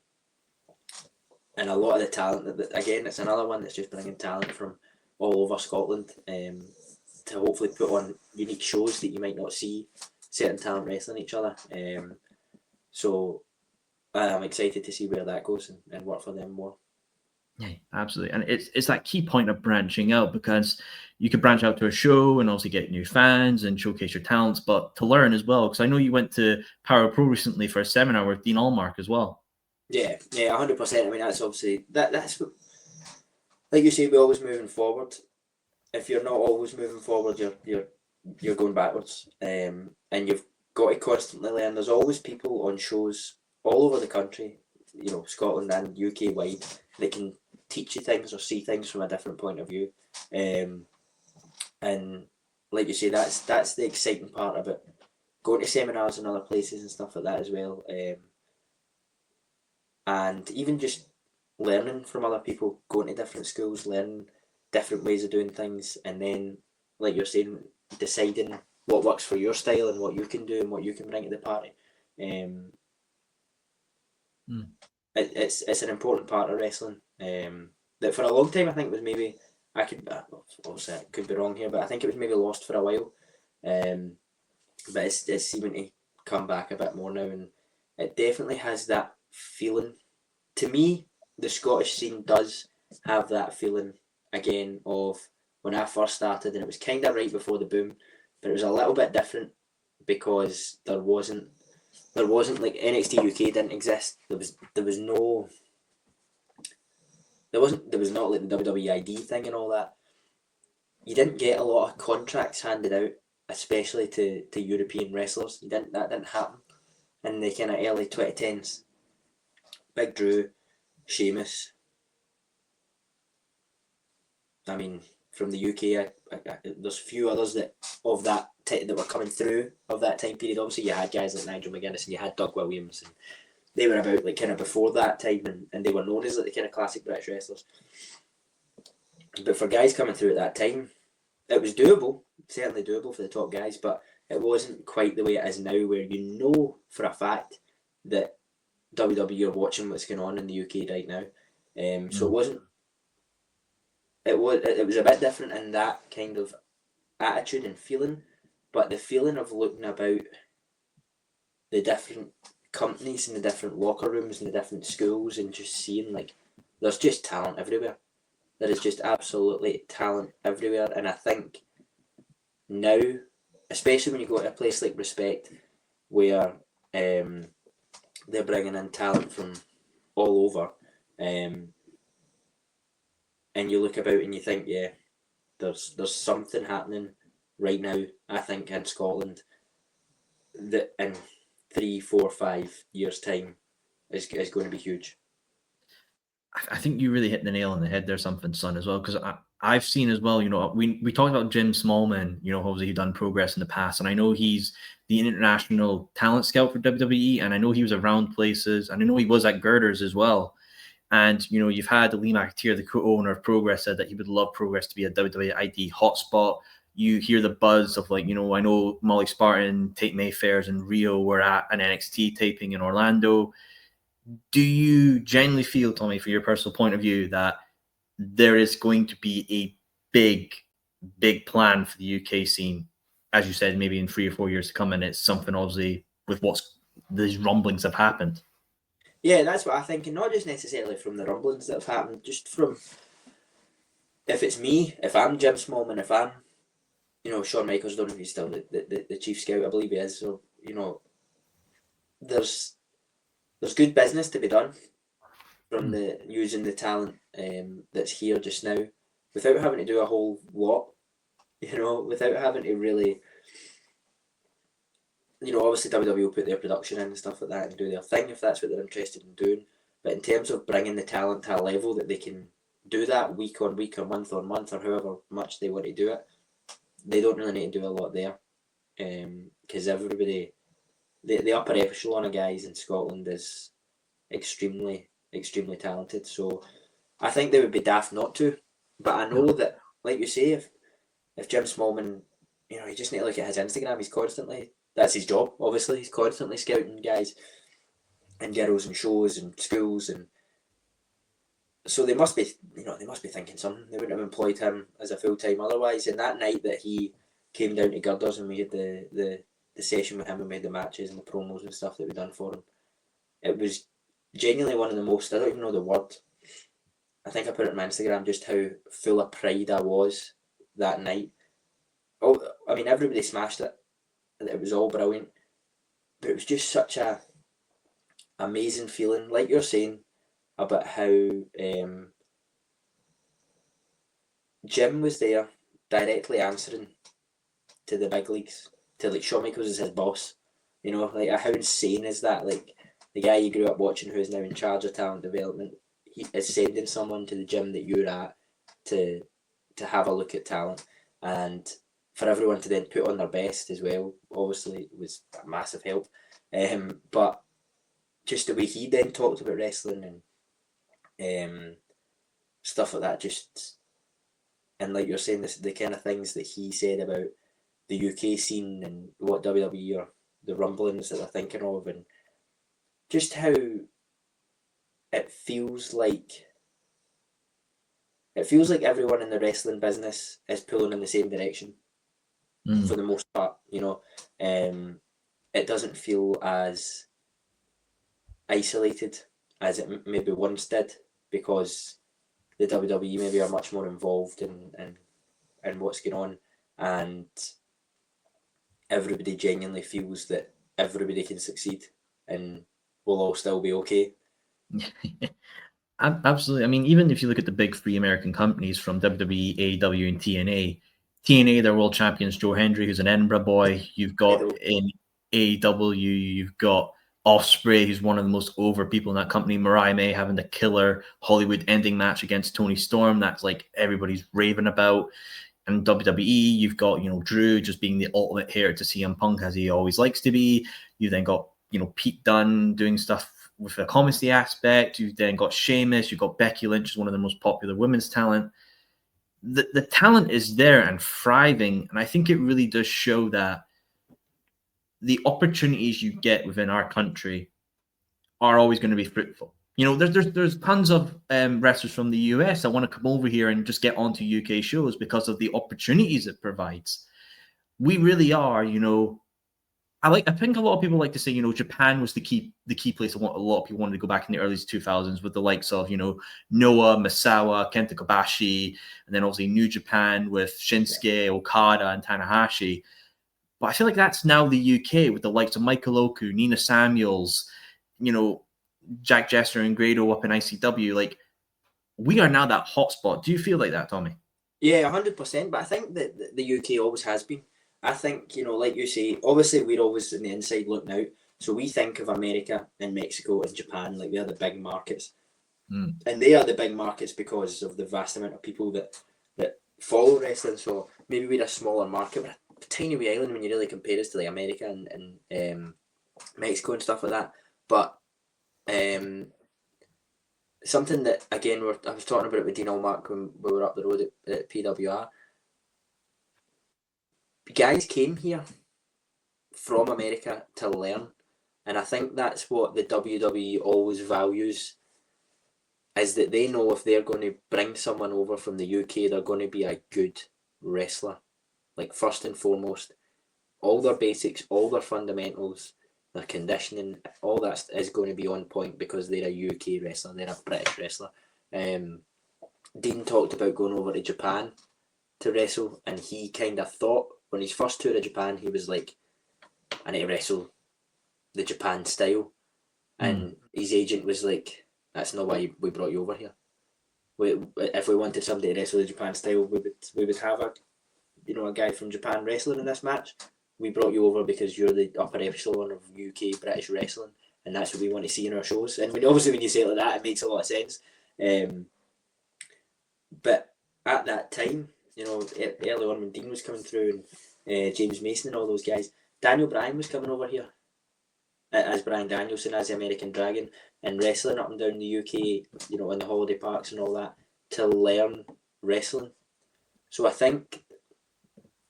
a lot of the talent that again, it's another one that's just bringing talent from all over Scotland, to hopefully put on unique shows that you might not see certain talent wrestling each other. So I'm excited to see where that goes and work for them more. Yeah, absolutely. And it's that key point of branching out, because you could branch out to a show and also get new fans and showcase your talents, but to learn as well. Because I know you went to Power Pro recently for a seminar with Dean Allmark as well. Yeah, 100%. I mean, that's obviously that's what, like you say, we're always moving forward. If you're not always moving forward, you're going backwards. And you've got to constantly learn. There's always people on shows all over the country, Scotland and UK wide, that can teach you things or see things from a different point of view. And like you say, that's the exciting part about going to seminars and other places and stuff like that as well. And even just learning from other people, going to different schools, learning different ways of doing things, and then, like you're saying, deciding what works for your style and what you can do and what you can bring to the party. It's an important part of wrestling. That for a long time I think was maybe, obviously I could be wrong here, but I think it was maybe lost for a while. But it's seeming to come back a bit more now, and it definitely has that feeling. To me, the Scottish scene does have that feeling again of when I first started, and it was kind of right before the boom, but it was a little bit different because there wasn't like NXT UK didn't exist. There was not like the WWE ID thing and all that. You didn't get a lot of contracts handed out, especially to European wrestlers. That didn't happen in the kind of early 2010s. Big Drew, Sheamus. I mean, from the UK, there's a few others that were coming through of that time period. Obviously, you had guys like Nigel McGuinness and you had Doug Williams, and they were about like kind of before that time, and they were known as like the kind of classic British wrestlers. But for guys coming through at that time, it was doable, certainly doable for the top guys, but it wasn't quite the way it is now, where you know for a fact that WWE are watching what's going on in the UK right now. So it wasn't. It was a bit different in that kind of attitude and feeling, but the feeling of looking about the different companies and the different locker rooms and the different schools and just seeing like there's just talent everywhere. There is just absolutely talent everywhere, and I think now, especially when you go to a place like Respect, where they're bringing in talent from all over, and you look about and you think, yeah, there's something happening right now, I think, in Scotland, that, and 3, 4, 5 years' time is going to be huge. I think you really hit the nail on the head there, something, son, as well, because I've seen as well, we talked about Jim Smallman, obviously he's done Progress in the past, and I know he's the international talent scout for WWE, and I know he was around places, and I know he was at Girders as well. And, you've had Lee McAteer, the co-owner of Progress, said that he would love Progress to be a WWE ID hotspot. You hear the buzz of I know Molly Spartan, Tate Mayfair's and Rio were at an NXT taping in Orlando. Do you genuinely feel, Tommy, from your personal point of view, that there is going to be a big, big plan for the UK scene, as you said, maybe in 3 or 4 years to come, and it's something obviously with these rumblings have happened? Yeah, that's what I think, and not just necessarily from the rumblings that have happened, just from, if it's me, if I'm Jim Smallman, if I'm, Shawn Michaels, don't know if he's still the chief scout, I believe he is, so, there's good business to be done from using the talent that's here just now, without having to do a whole lot, without having to really, obviously WWE will put their production in and stuff like that and do their thing if that's what they're interested in doing. But in terms of bringing the talent to a level that they can do that week on week or month on month or however much they want to do it, they don't really need to do a lot there. Because everybody, the upper echelon of guys in Scotland is extremely, extremely talented. So I think they would be daft not to. But I know that, like you say, if Jim Smallman, you just need to look at his Instagram, he's constantly, that's his job, obviously, he's constantly scouting guys and girls and shows and schools, and so they must be thinking something. They wouldn't have employed him as a full-time otherwise. And that night that he came down to Girders and we had the session with him and made the matches and the promos and stuff that we done for him, it was genuinely one of the most, I don't even know the word, I think I put it on my Instagram, just how full of pride I was that night. Oh, I mean, everybody smashed it. It was all brilliant, but it was just such a amazing feeling, like you're saying about how Jim was there directly answering to the big leagues, to like Shawn Michaels as his boss. Like how insane is that? Like the guy you grew up watching who is now in charge of talent development, he is sending someone to the gym that you're at to have a look at talent, and for everyone to then put on their best as well, obviously it was a massive help. But just the way he then talked about wrestling and stuff like that, just, and like you're saying, the kind of things that he said about the UK scene and what WWE or the rumblings that they're thinking of, and just how it feels like everyone in the wrestling business is pulling in the same direction. For the most part, it doesn't feel as isolated as it maybe once did, because the WWE maybe are much more involved in what's going on, and everybody genuinely feels that everybody can succeed and we'll all still be okay. Absolutely. I mean, even if you look at the big three American companies from WWE, AEW, and TNA, their world champions, Joe Hendry, who's an Edinburgh boy. You've got in AEW, you've got Ospreay, who's one of the most over people in that company. Mariah May having the killer Hollywood ending match against Toni Storm. That's like everybody's raving about. And WWE, you've got, Drew just being the ultimate heir to CM Punk, as he always likes to be. You then got, Pete Dunne doing stuff with the comedy aspect. You've then got Sheamus. You've got Becky Lynch, who's one of the most popular women's talent. The talent is there and thriving, and I think it really does show that the opportunities you get within our country are always going to be fruitful. There's tons of wrestlers from the US that want to come over here and just get onto UK shows because of the opportunities it provides. We really are, I think a lot of people like to say, Japan was the key place a lot of people wanted to go back in the early 2000s with the likes of, Noah, Misawa, Kenta Kobashi, and then obviously New Japan with Shinsuke, Okada, and Tanahashi. But I feel like that's now the UK with the likes of Michael Oku, Nina Samuels, Jack Jester and Grado up in ICW. Like, we are now that hotspot. Do you feel like that, Tommy? Yeah, 100%. But I think that the UK always has been. I think, like you say, obviously we're always in the inside looking out. So we think of America and Mexico and Japan like they're the big markets. Mm. And they are the big markets because of the vast amount of people that follow wrestling. So maybe we're a smaller market, we're a tiny wee island when you really compare us to like America and Mexico and stuff like that. But something that again I was talking about it with Dean Allmark when we were up the road at PWR. Guys came here from America to learn, and I think that's what the WWE always values, is that they know if they're going to bring someone over from the UK, they're going to be a good wrestler. Like, first and foremost, all their basics, all their fundamentals, their conditioning, all that is going to be on point because they're a UK wrestler, they're a British wrestler. Dean talked about going over to Japan to wrestle, and he kind of thought, when his first tour of Japan, he was like, I need to wrestle the Japan style. And his agent was like, that's not why we brought you over here. If we wanted somebody to wrestle the Japan style, we would have a guy from Japan wrestling in this match. We brought you over because you're the upper echelon of UK British wrestling, and that's what we want to see in our shows. And obviously when you say it like that, it makes a lot of sense. But at that time, early on when Dean was coming through and James Mason and all those guys, Daniel Bryan was coming over here as Bryan Danielson, as the American Dragon, and wrestling up and down the UK, in the holiday parks and all that, to learn wrestling. So I think,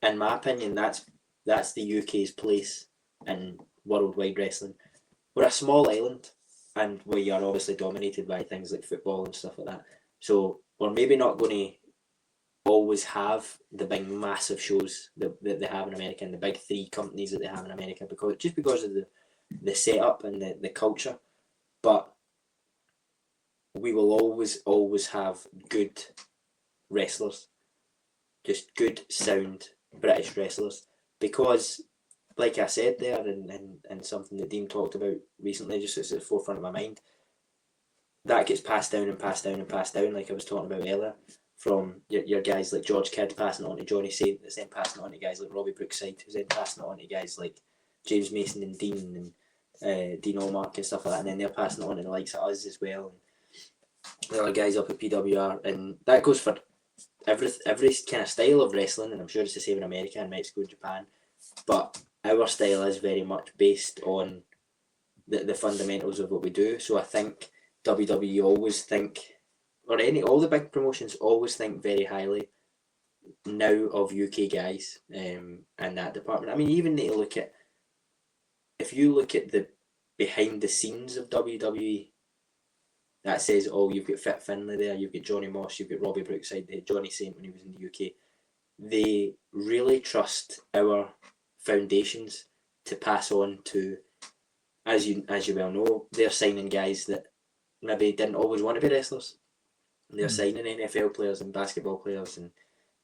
in my opinion, that's the UK's place in worldwide wrestling. We're a small island, and we are obviously dominated by things like football and stuff like that. So we're maybe not going to always have the big massive shows that they have in America and the big three companies that they have in America because of the setup and the culture. But we will always have good wrestlers, just good sound British wrestlers, because like I said there, and something that Dean talked about recently, just it's at the forefront of my mind, that gets passed down and passed down and passed down, like I was talking about earlier, from your guys like George Kidd passing it on to Johnny Saint, that's then passing it on to guys like Robbie Brookside, who's then passing it on to guys like James Mason and Dean and Dean Allmark and stuff like that, and then they're passing it on to the likes of us as well, and the other guys up at PWR, and that goes for every kind of style of wrestling, and I'm sure it's the same in America and Mexico and Japan, but our style is very much based on the fundamentals of what we do. So I think WWE always think, or all the big promotions always think very highly now of UK guys in that department. I mean, even if you look at the behind the scenes of WWE, that says, you've got Fit Finlay there, you've got Johnny Moss, you've got Robbie Brookside, Johnny Saint when he was in the UK. They really trust our foundations to pass on to, as you well know, they're signing guys that maybe didn't always want to be wrestlers. They're signing NFL players and basketball players and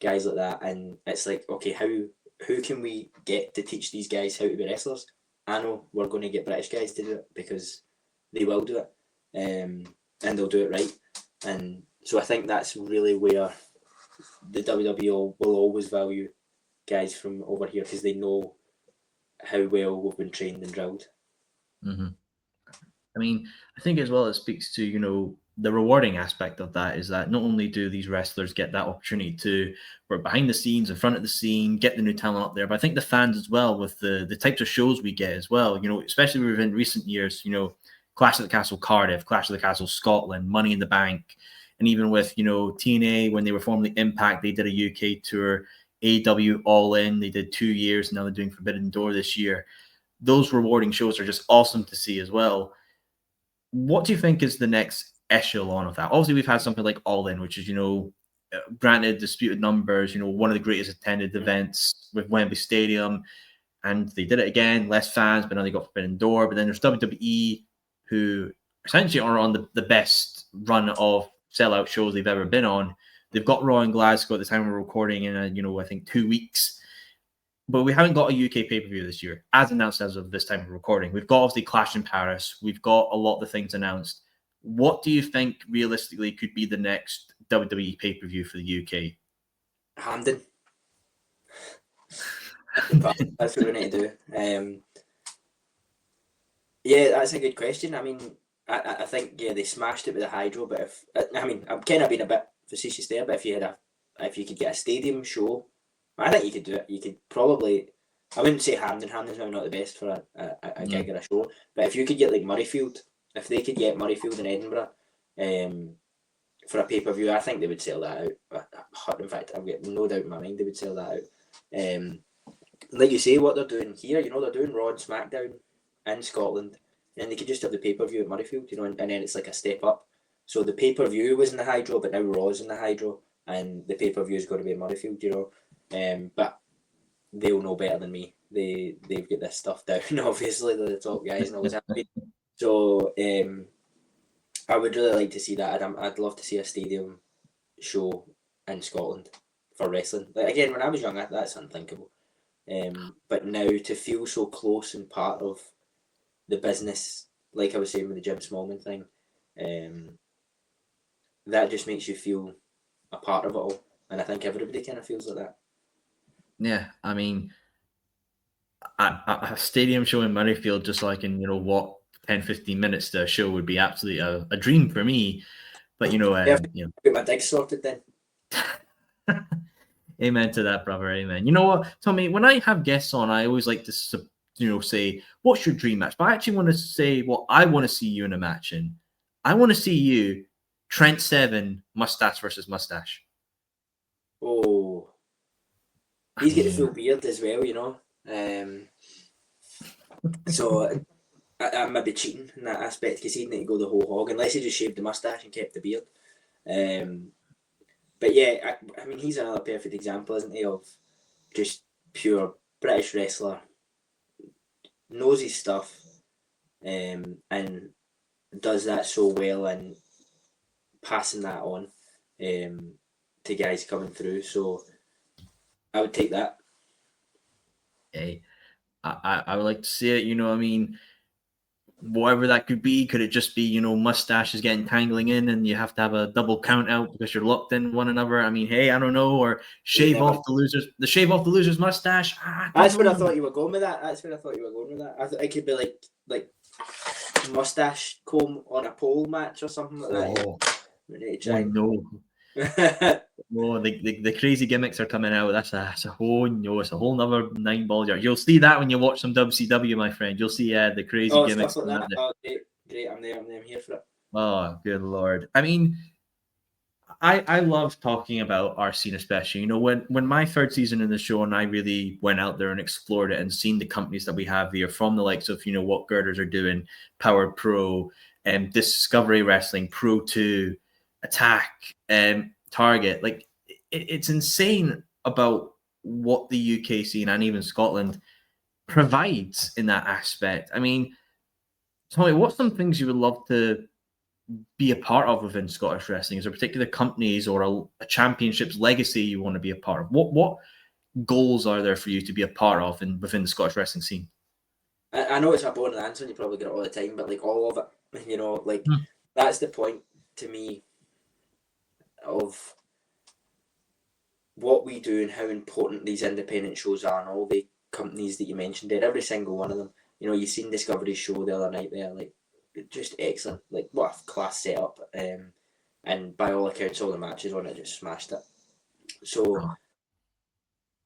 guys like that, and it's like, okay, who can we get to teach these guys how to be wrestlers? I know we're going to get British guys to do it because they will do it, and they'll do it right. And so I think that's really where the WWE will always value guys from over here, because they know how well we've been trained and drilled. Mm-hmm. I mean, I think as well it speaks to, the rewarding aspect of that is that not only do these wrestlers get that opportunity to work behind the scenes, in front of the scene, get the new talent up there, but I think the fans as well, with the types of shows we get as well, especially within recent years, Clash at the Castle Cardiff, Clash at the Castle Scotland, Money in the Bank, and even with, TNA, when they were formerly Impact, they did a UK tour, AEW All In, they did 2 years, now they're doing Forbidden Door this year. Those rewarding shows are just awesome to see as well. What do you think is the next echelon of that? Obviously, we've had something like All In, which is, granted disputed numbers, one of the greatest attended events with Wembley Stadium, and they did it again, less fans, but now they got Forbidden Door. But then there's WWE, who essentially are on the best run of sellout shows they've ever been on. They've got Raw in Glasgow at the time we're recording in, I think 2 weeks. But we haven't got a UK pay-per-view this year, as announced as of this time of recording. We've got obviously Clash in Paris. We've got a lot of the things announced. What do you think realistically could be the next WWE pay-per-view for the UK? Hamden. That's what we need to do. Yeah, that's a good question. I mean, I think they smashed it with the hydro, but if I mean, I'm kind of being a bit facetious there, but if you could get a stadium show, I think you could do it. You could probably, I wouldn't say Hampden. Hampden's maybe not the best for a gig or a show, but if you could get like Murrayfield, if they could get Murrayfield in Edinburgh, for a pay-per-view, I think they would sell that out. In fact, I've got no doubt in my mind they would sell that out. Like you say, what they're doing here, they're doing Raw and SmackDown in Scotland, and they could just have the pay-per-view at Murrayfield, and then it's like a step up. So the pay-per-view was in the Hydro, but now Raw's in the Hydro, and the pay-per-view is going to be in Murrayfield, but they'll know better than me. They've got this stuff down, obviously, they're the top guys and always have been. So I would really like to see that. I'd love to see a stadium show in Scotland for wrestling. Like, again, when I was young, that's unthinkable. But now to feel so close and part of the business, like I was saying with the Jim Smallman thing, that just makes you feel a part of it all. And I think everybody kind of feels like that. Yeah, I mean, a stadium show in Murrayfield, just like in, walk 10, 15 minutes to a show would be absolutely a dream for me. But, get my dig sorted then. Amen to that, brother. Amen. You know what, Tommy, when I have guests on, I always like to, say, what's your dream match? But I actually want to say what I want to see you in a match in. I want to see you, Trent Seven, mustache versus mustache. Oh. He's got the full beard as well, So I might be cheating in that aspect because he'd need to go the whole hog unless he just shaved the mustache and kept the beard. But yeah, I mean, he's another perfect example, isn't he, of just pure British wrestler, knows his stuff, and does that so well and passing that on to guys coming through. So I would take that. Hey, I would like to see it, I mean, whatever that could be. Could it just be, mustaches getting tangling in and you have to have a double count out because you're locked in one another? I mean, hey, I don't know. Or shave off the loser's mustache. That's where I thought you were going with that. I thought it could be like mustache comb on a pole match or something like that. Oh no. Oh, the crazy gimmicks are coming out. It's a whole nother nine ball yard. You'll see that when you watch some WCW, my friend. You'll see the crazy gimmicks. Stuff like that. Oh, great. I'm there. I'm here for it. Oh, good Lord. I mean, I love talking about our scene, especially. When my third season in the show and I really went out there and explored it and seen the companies that we have here, from the likes of what Girders are doing, Power Pro, and Discovery Wrestling, Pro 2, Attack, Target. Like, it's insane about what the UK scene and even Scotland provides in that aspect. I mean, Tommy, what's some things you would love to be a part of within Scottish wrestling? Is there particular companies or a championship's legacy you want to be a part of? What goals are there for you to be a part of within the Scottish wrestling scene? I know it's a boring answer and you probably get it all the time, but like all of it, that's the point to me of what we do and how important these independent shows are, and all the companies that you mentioned there, every single one of them. You've seen Discovery's show the other night there, like, just excellent. Like, what a class setup. And by all accounts, all the matches on it just smashed it. So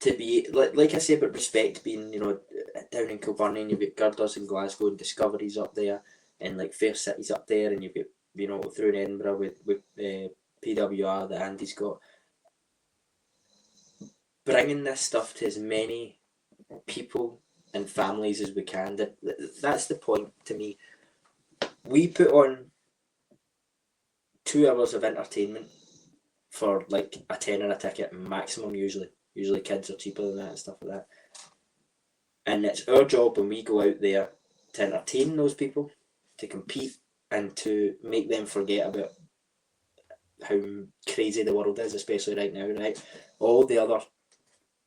to be like I say, but respect being, down in Kilburn, and you've got Girders in Glasgow and Discovery's up there, and like Fair City's up there, and you've got, through in Edinburgh with PWR that Andy's got. Bringing this stuff to as many people and families as we can. That's the point to me. We put on 2 hours of entertainment for like a tenner a ticket maximum usually. Usually kids are cheaper than that and stuff like that. And it's our job when we go out there to entertain those people, to compete, and to make them forget about how crazy the world is, especially right now, right? All the other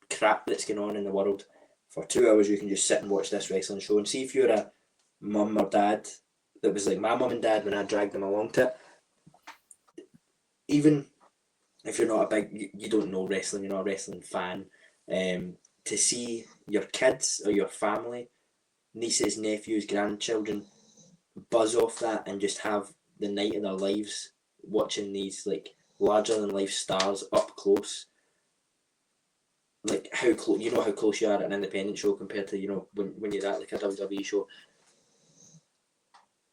crap that's going on in the world. For 2 hours you can just sit and watch this wrestling show and see if you're a mum or dad that was like my mum and dad when I dragged them along to it. Even if you're not a big, you don't know wrestling, you're not a wrestling fan, to see your kids or your family, nieces, nephews, grandchildren, buzz off that and just have the night of their lives watching these like larger than life stars up close. Like how close, you know how close you are at an independent show compared to, you know, when you're at like a WWE show.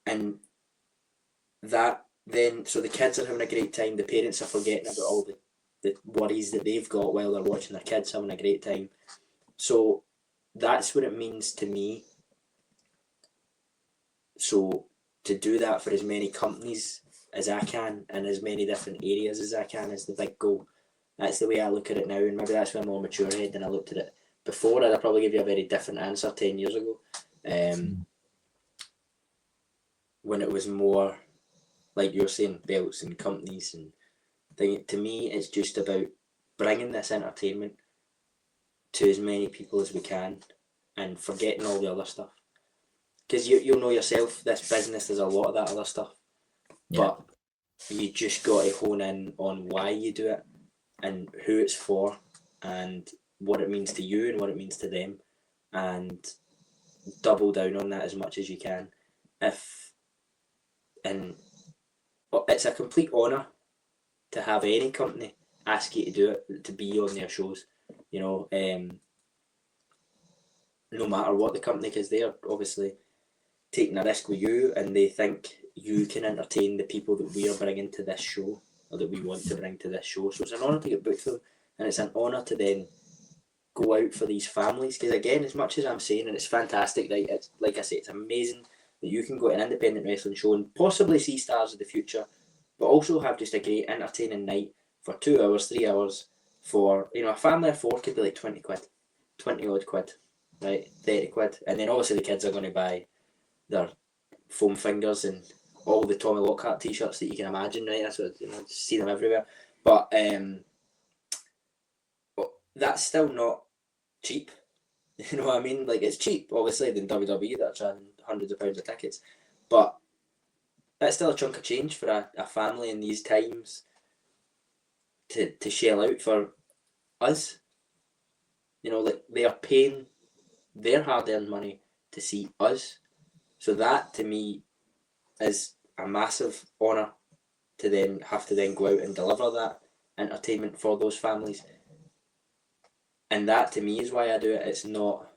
And that then, so the kids are having a great time, the parents are forgetting about all the worries that they've got while they're watching their kids having a great time. So that's what it means to me. So to do that for as many companies as I can and as many different areas as I can is the big goal. That's the way I look at it now, and maybe that's why I'm more mature head than I looked at it before. I'd probably give you a very different answer 10 years ago. When it was more, like you're saying, belts and companies and thing. To me, it's just about bringing this entertainment to as many people as we can and forgetting all the other stuff. Because you'll know yourself, this business, there's a lot of that other stuff. Yeah. But you just got to hone in on why you do it and who it's for and what it means to you and what it means to them, and double down on that as much as you can. And it's a complete honour to have any company ask you to do it, to be on their shows, you know, no matter what the company, because they're obviously taking a risk with you and they think you can entertain the people that we are bringing to this show or that we want to bring to this show. So it's an honour to get booked for them, and it's an honour to then go out for these families, because again, as much as I'm saying, and it's fantastic, right, it's like I say, it's amazing that you can go to an independent wrestling show and possibly see stars of the future, but also have just a great entertaining night for 2 hours, 3 hours for, you know, a family of four could be like 20 quid, 20 odd quid, right, 30 quid, and then obviously the kids are going to buy their foam fingers and all the Tommy Lockhart t-shirts that you can imagine, right? That's what, you know, see them everywhere. But that's still not cheap. You know what I mean? Like, it's cheap, obviously, than WWE that are charging hundreds of pounds of tickets. But that's still a chunk of change for a family in these times to shell out for us. You know, like, they are paying their hard-earned money to see us. So that, to me, is a massive honour to then have to then go out and deliver that entertainment for those families. And that, to me, is why I do it. It's not...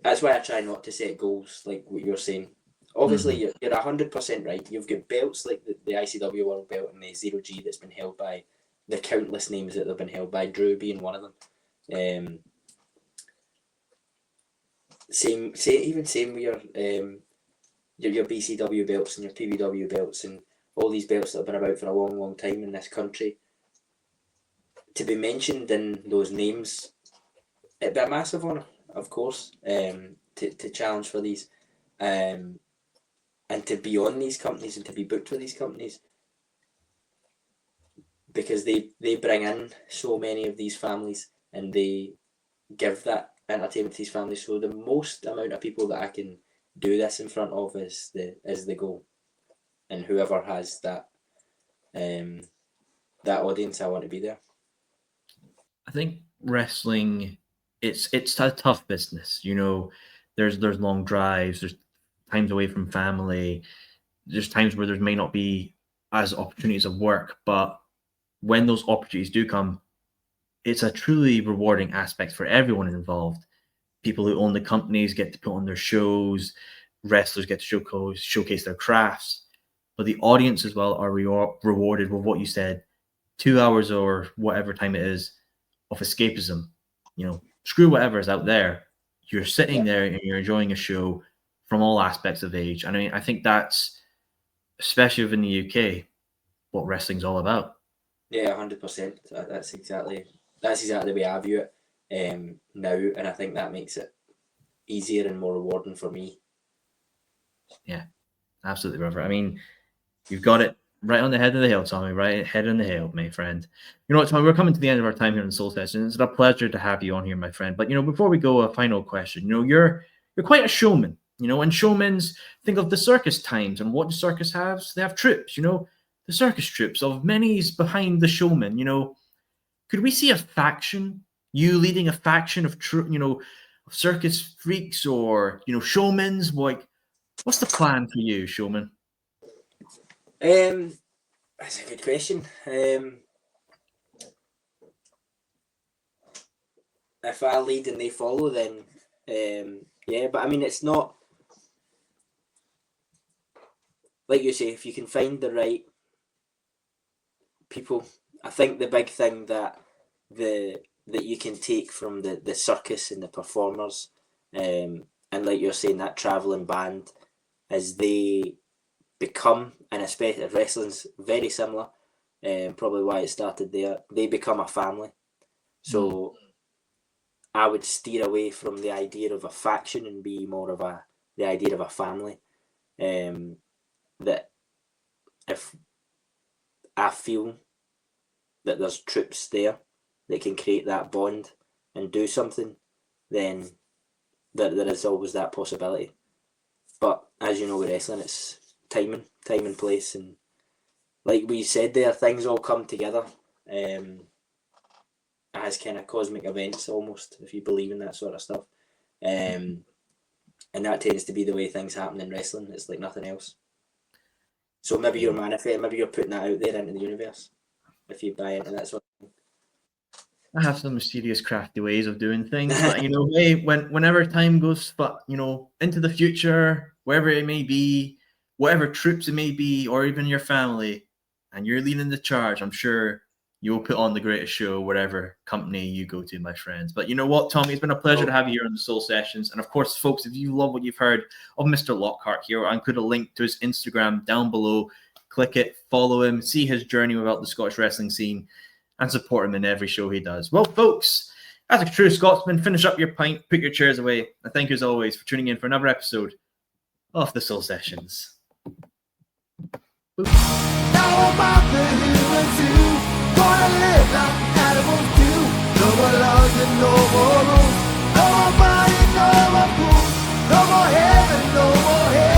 That's why I try not to set goals like what you're saying. Obviously, you're 100% right. You've got belts like the ICW World Belt and the 0G that's been held by the countless names that they've been held by, Drew being one of them. Same with your BCW belts and your PBW belts and all these belts that have been about for a long, long time in this country. To be mentioned in those names, it'd be a massive honour, of course, to challenge for these, and to be on these companies and to be booked for these companies, because they bring in so many of these families and they give that entertainment to these families. So the most amount of people that I can do this in front of is the goal, and whoever has that audience, I want to be there. I think wrestling, it's a tough business. You know, there's long drives, there's times away from family, there's times where there may not be as opportunities of work, but when those opportunities do come, it's a truly rewarding aspect for everyone involved. People who own the companies get to put on their shows, wrestlers get to showcase their crafts, but the audience as well are rewarded with what you said, 2 hours or whatever time it is of escapism. You know, screw whatever is out there. You're sitting there and you're enjoying a show from all aspects of age. And I mean, I think that's, especially within the UK, what wrestling's all about. Yeah, 100%. That's exactly the way I view it now, and I think that makes it easier and more rewarding for me. Yeah, absolutely, brother. I mean, you've got it right on the head of the hill, Tommy, right head on the hill, my friend. You know what, Tommy, we're coming to the end of our time here in Soul Session. It's a pleasure to have you on here, my friend. But, you know, before we go, a final question. You know, you're quite a showman, you know, and showmans think of the circus times, and what the circus has? They have troops, you know, the circus troops of many's behind the showman. You know, could we see a faction, you leading a faction of, circus freaks or showmans? What's the plan for you, showman? That's a good question. If I lead and they follow, then yeah. But I mean, it's not like you say. If you can find the right people, I think the big thing that you can take from the circus and the performers, and like you're saying, that traveling band, is they become, and especially wrestling's very similar, probably why it started there, they become a family. So I would steer away from the idea of a faction and be more of the idea of a family. That if I feel that there's troops there that can create that bond and do something, then there is always that possibility. But as you know, with wrestling, it's time and place, and like we said there, things all come together as kind of cosmic events almost, if you believe in that sort of stuff, and that tends to be the way things happen in wrestling. It's like nothing else. So maybe you're manifesting, maybe you're putting that out there into the universe if you buy into that sort of thing. I have some mysterious, crafty ways of doing things, but hey, whenever time goes, but into the future, wherever it may be, whatever troops it may be, or even your family, and you're leading the charge, I'm sure you'll put on the greatest show, whatever company you go to, my friends. But you know what, Tommy, it's been a pleasure to have you here on the Soul Sessions. And of course, folks, if you love what you've heard of Mr. Lockhart here, I'll include a link to his Instagram down below. Click it, follow him, see his journey without the Scottish wrestling scene, and support him in every show he does. Well, folks, as a true Scotsman, finish up your pint, put your chairs away, and thank you as always for tuning in for another episode of the Soul Sessions. Now I'm out the hill and two, gonna live like animals do. No more laws and no more rules, no more body, no more fools, no more heaven, no more hell.